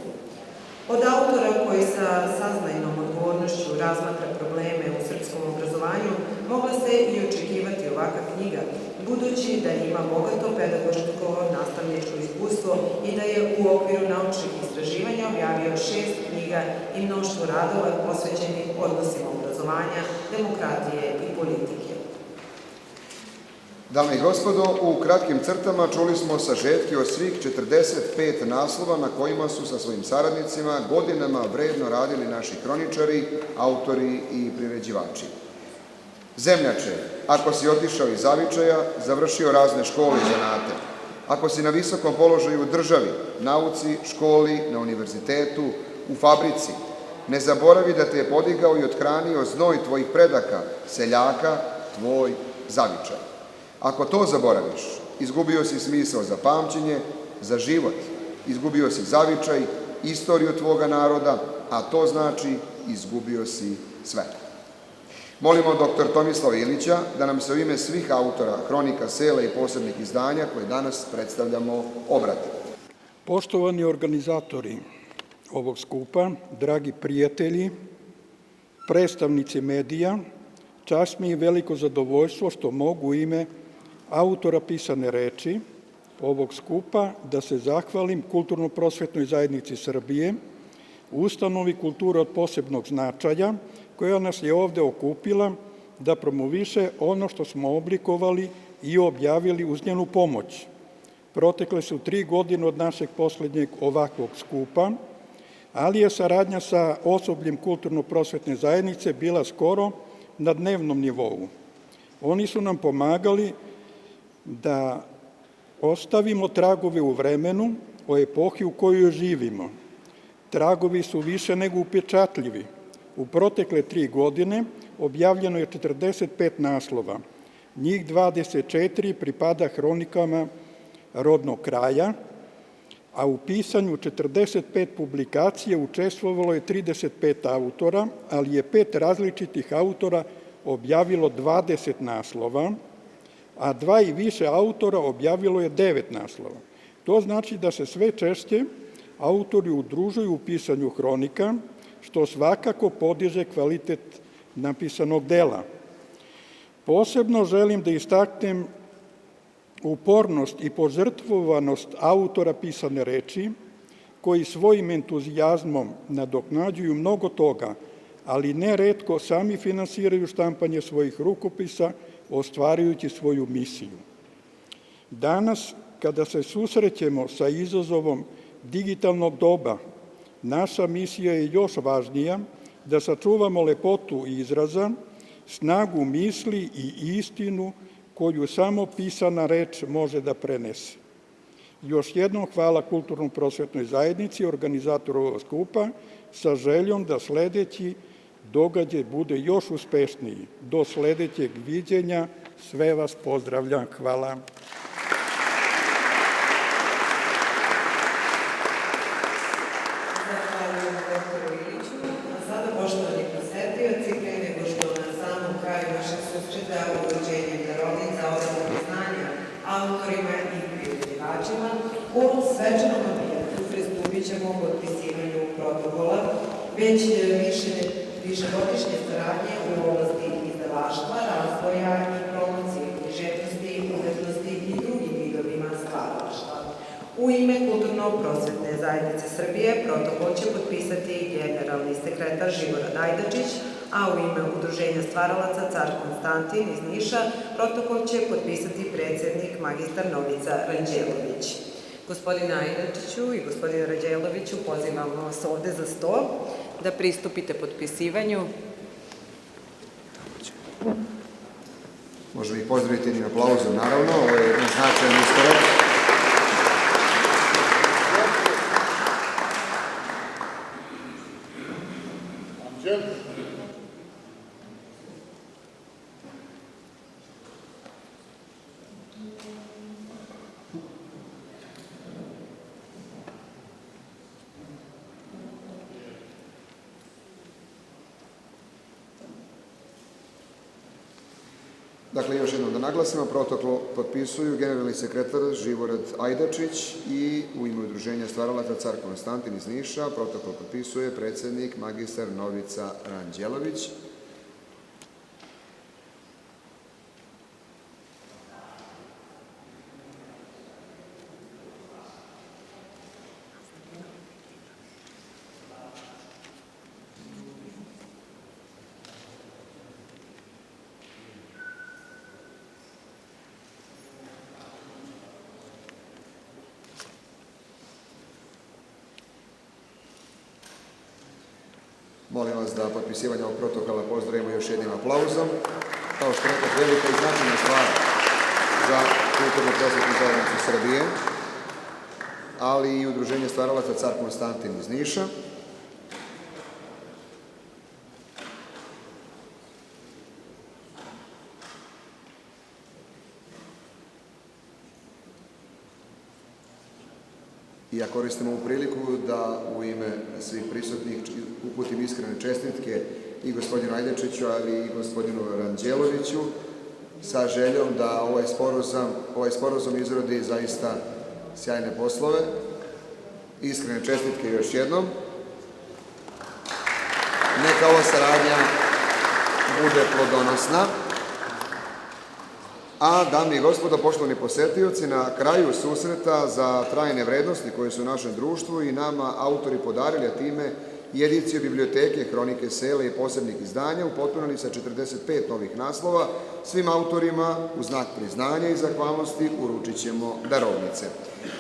Od autora koji sa saznajnom odgovornošću razmatra probleme u srpskom obrazovanju mogla se i očekivati ovakva knjiga, budući da ima bogato pedagoško nastavničko iskustvo i da je u okviru naučnih istraživanja objavio 6 knjiga i mnoštvo radova posvećenih odnosima obrazovanja, demokratije i politike. Dame i gospodo, u kratkim crtama čuli smo sažetke od svih 45 naslova na kojima su sa svojim saradnicima godinama vredno radili naši kroničari, autori i priređivači. Zemljače, ako si otišao iz zavičaja, završio razne škole i zanate. Ako si na visokom položaju u državi, nauci, školi, na univerzitetu, u fabrici, ne zaboravi da te je podigao i othranio znoj tvojih predaka, seljaka, tvoj zavičaj. Ako to zaboraviš, izgubio si smisao za pamćenje, za život, izgubio si zavičaj, istoriju tvoga naroda, a to znači izgubio si sve. Molimo dr. Tomislava Ilića da nam se u ime svih autora hronika sela i posebnih izdanja koje danas predstavljamo obrati. Poštovani organizatori ovog skupa, dragi prijatelji, predstavnici medija, čast mi je veliko zadovoljstvo što mogu u ime autora pisane reči ovog skupa da se zahvalim Kulturno-prosvetnoj zajednici Srbije, ustanovi kulture od posebnog značaja, koja nas je ovde okupila da promoviše ono što smo oblikovali i objavili uz njenu pomoć. Protekle su 3 godine od našeg poslednjeg ovakvog skupa, ali je saradnja sa osobljem kulturno-prosvetne zajednice bila skoro na dnevnom nivou. Oni su nam pomagali da ostavimo tragove u vremenu, o epohi u kojoj živimo. Tragovi su više nego upečatljivi. U protekle 3 godine objavljeno je 45 naslova. Njih 24 pripada hronikama rodnog kraja, a u pisanju 45 publikacija učestvovalo je 35 autora, ali je 5 različitih autora objavilo 20 naslova, a 2 i više autora objavilo je 9 naslova. To znači da se sve češće autori udružuju u pisanju hronika, što svakako podiže kvalitet napisanog dela. Posebno želim da istaknem upornost i požrtvovanost autora pisane reči, koji svojim entuzijazmom nadoknađuju mnogo toga, ali neretko sami finansiraju štampanje svojih rukopisa, ostvarujući svoju misiju. Danas, kada se susrećemo sa izazovom digitalnog doba, naša misija je još važnija da sačuvamo lepotu izraza, snagu misli i istinu koju samo pisana reč može da prenese. Još jednom hvala Kulturno-prosvetnoj zajednici, organizatoru ovog skupa, sa željom da sledeći događaj bude još uspešniji. Do sledećeg viđenja, sve vas pozdravljam. Hvala. Zahvaljujem doktoru Iliću. A sada, poštovani posetioci, pre nego što na samom kraju našeg susreta uručenjem darovnica odamo priznanja autorima i priređivačima, u svečanom ambijentu pristupit ćemo potpisivanju protokola već višegodišnje saradnje u oblasti izdavaštva, razvoja i promocije književnosti, umetnosti i drugim vidovima stvaralaštva. U ime Kulturno-prosvetne zajednice Srbije protokol će potpisati generalni sekretar Živorad Ajdačić, a u ime Udruženja stvaralaca Car Konstantin iz Niša protokol će potpisati predsednik magistar Novica Ranđelović. Gospodine Ajdačiću i gospodine Ranđeloviću, pozivamo vas ovde za sto da pristupite potpisivanju. Možemo ih pozdraviti jednim aplauzom, naravno. Ovo je jedan značajan iskorak. Dakle, još jednom da naglasimo, protokol potpisuju generalni sekretar Živorad Ajdačić i u ime Udruženja stvaralaca Car Konstantin iz Niša protokol potpisuje predsednik magistar Novica Ranđelović. Molim vas da potpisivanje ovog protokola pozdravimo još jednim aplauzom. Kao što rekao, velika i značajna stvar za Kulturno-prosvetnu zajednicu Srbije, ali i Udruženje stvaralaca Car Konstantin iz Niša. I ja koristim ovu priliku da u ime svih prisutnih uputim iskrene čestitke i gospodinu Ajdačiću, ali i gospodinu Ranđeloviću, sa željom da ovaj sporazum izrodi zaista sjajne poslove. Iskrene čestitke još jednom. Neka ova saradnja bude plodonosna. A, dame i gospodo, poštovani posetioci, na kraju susreta za trajne vrednosti koje su u našem društvu i nama autori podarili, a time i ediciju biblioteke Hronike sela i posebnih izdanja, upotpunili sa 45 novih naslova. Svim autorima u znak priznanja i zahvalnosti uručit ćemo darovnice.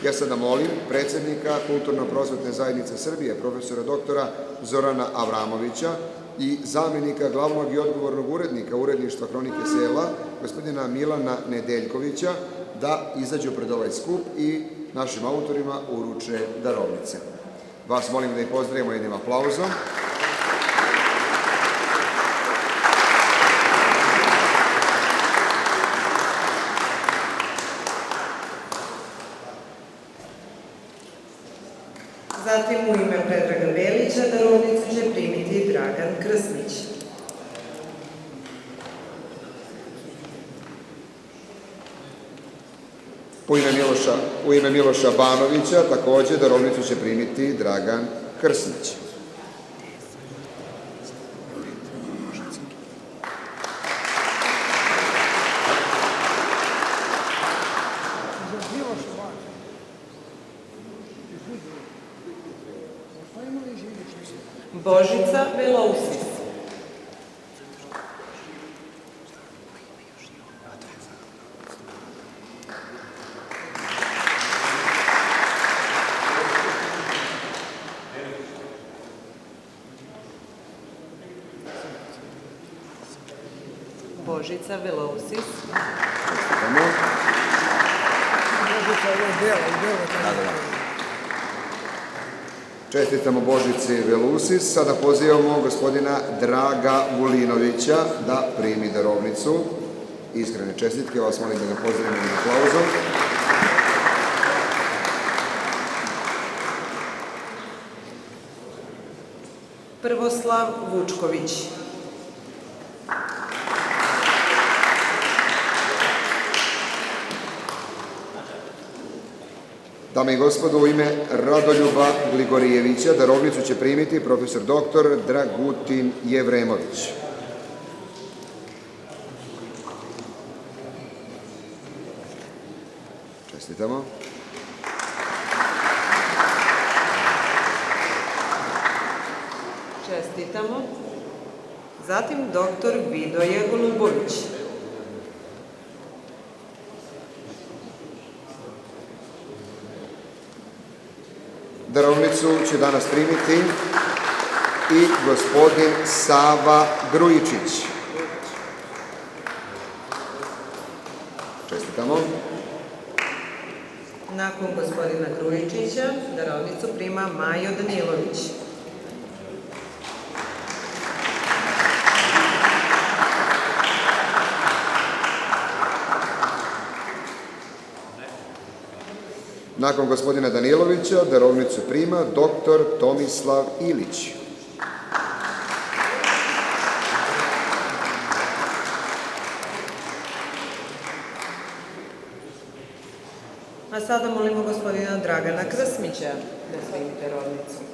Ja sada molim predsednika Kulturno-prosvetne zajednice Srbije, profesora doktora Zorana Avramovića i zamenika glavnog i odgovornog urednika uredništva Hronike sela, gospodina Milana Nedeljkovića, da izađu pred ovaj skup i našim autorima uruče darovnice. Vas molim da ih pozdravimo jednim aplauzom. Zatim u ime Predraga Belića darovnicu će primiti Dragan Krsnić. U ime Miloša Banovića takođe darovnicu će primiti Dragan Krsnić. Božica Velousis. Božica Velousis. Čestitamo Božici Velousis. Sada pozivamo gospodina Draga Vulinovića da primi darovnicu. Iskrene čestitke, vas molim da ga pozdravimo jednim aplauzom. Prvoslav Vučković. Dame i gospodo, u ime Radoljuba Gligorijevića darovnicu će primiti profesor doktor Dragutin Jevremović. Čestitamo. Čestitamo. Zatim doktor Vidoje Golubović. Darovnicu će danas primiti i gospodin Sava Grujičić. Čestitamo. Nakon gospodina Grujičića darovnicu prima Majo Danilović. Nakon gospodina Danilovića darovnicu prima doktor Tomislav Ilić. A sada molimo gospodina Dragana Krsmića da primi darovnicu.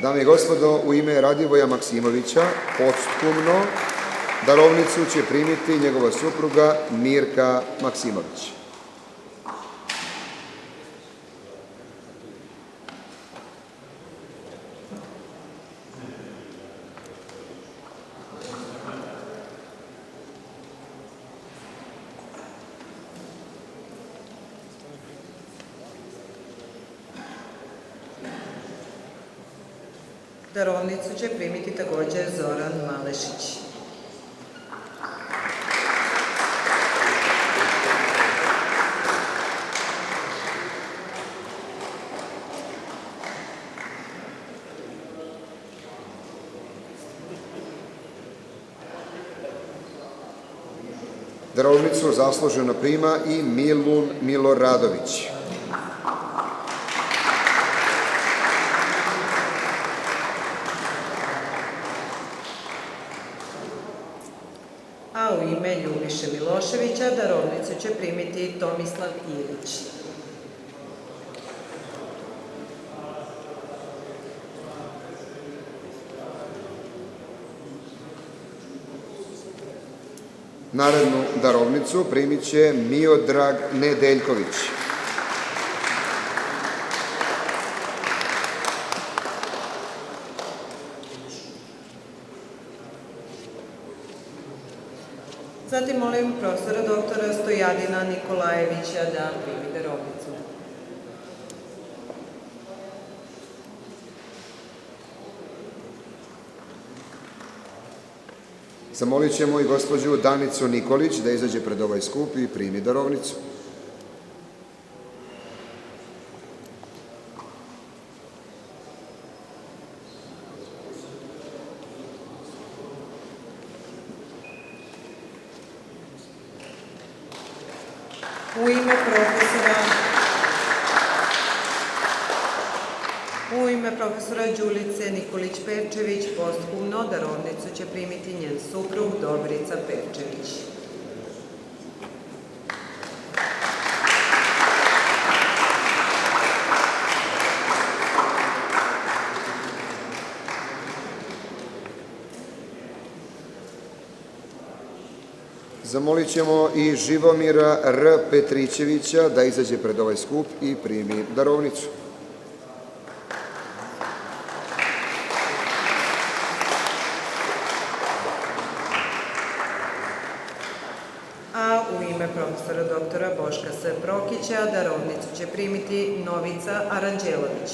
Dame i gospodo, u ime Radivoja Maksimovića, posthumno, darovnicu će primiti njegova supruga Mirka Maksimović. Darovnicu će primiti takođe Zoran Malešić. Darovnicu zasluženo prima i Milun Miloradović. će primiti Tomislav Ilić. Narednu darovnicu primit će Miodrag Nedeljković. Zatim molim profesora doktora Stojadina Nikolajevića da primi darovnicu. Zamolit ćemo i gospođu Danicu Nikolić da izađe pred ovaj skup i primi darovnicu. U ime profesora Đulice Nikolić-Pevčević posthumno darovnicu će primiti njen suprug Dobrica Pevčević. Zamolit ćemo i Živomira R. Petrićevića da izađe pred ovaj skup i primi darovnicu. A u ime profesora doktora Boška S. Prokića darovnicu će primiti Novica Aranđelović.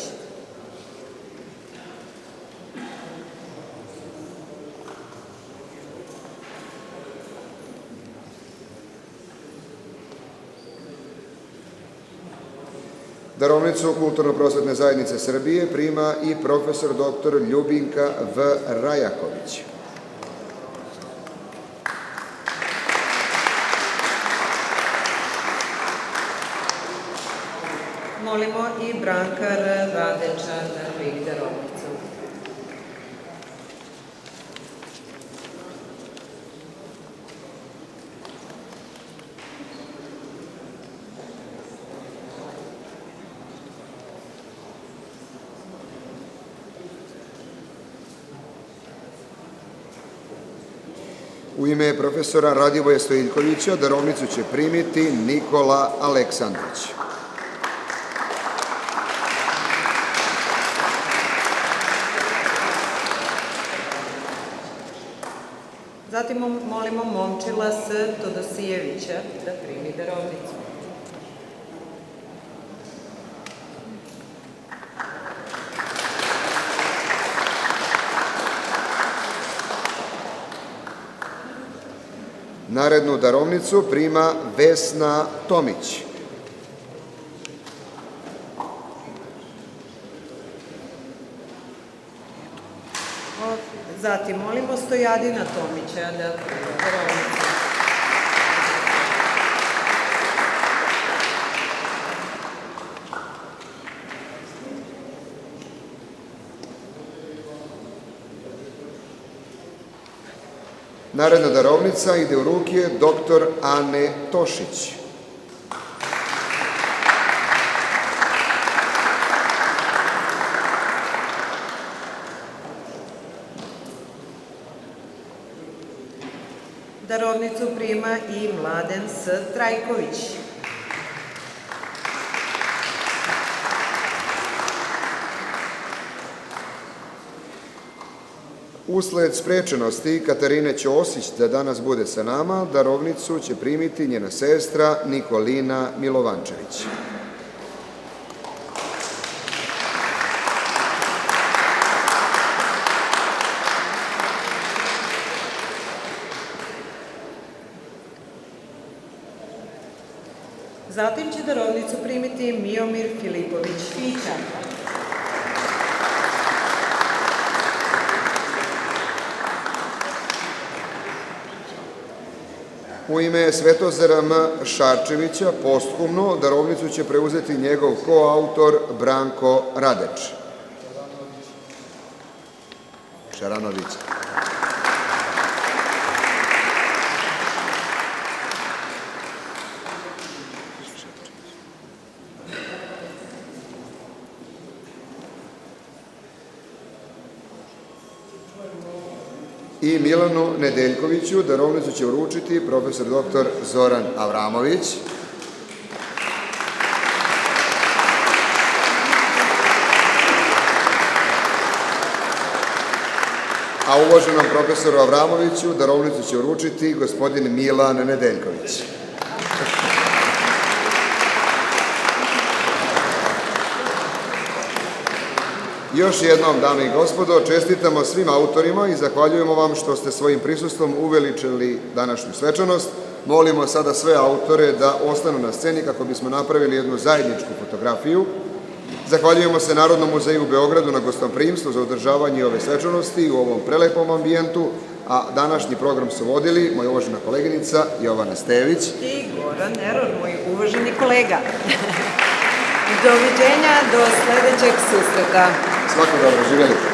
Darovnicu Kulturno-prosvetne zajednice Srbije prima i profesor dr. Ljubinka V. Rajaković. Molimo i Brankar Radeča da primi darovnicu. U ime profesora Radivoja Stojiljkovića darovnicu će primiti Nikola Aleksandrić. Zatim molimo Momčila S. Todosijevića da primi darovnicu. Narednu darovnicu prima Vesna Tomić. Zatim molimo Stojadina Tomića da primi darovnicu. Naredna darovnica ide u ruke dr. Ane Tošić. Darovnicu prima i Mladen S. Trajković. Usled sprečenosti Katarine Ćosić da danas bude sa nama, darovnicu će primiti njena sestra Nikolina Milovančević. Zatim će darovnicu primiti Miomir Filipović Fića. U ime Svetozara M. Šarčevića, posthumno, darovnicu će preuzeti njegov koautor Branko Radeč. Šaranović. i Milanu Nedeljkoviću. Darovnicu će uručiti profesor dr. Zoran Avramović. A uvaženom profesoru Avramoviću darovnicu će uručiti gospodin Milan Nedeljković. Još jednom, dame i gospodo, čestitamo svim autorima i zahvaljujemo vam što ste svojim prisustvom uveličili današnju svečanost. Molimo sada sve autore da ostanu na sceni kako bismo napravili jednu zajedničku fotografiju. Zahvaljujemo se Narodnom muzeju u Beogradu na gostoprimstvu za održavanje ove svečanosti u ovom prelepom ambijentu, a današnji program su vodili moja uvažena koleginica Jovana Stević i Goran Eror, moj uvaženi kolega. Doviđenja, do sledećeg susreta. Svako dobro, živjeli.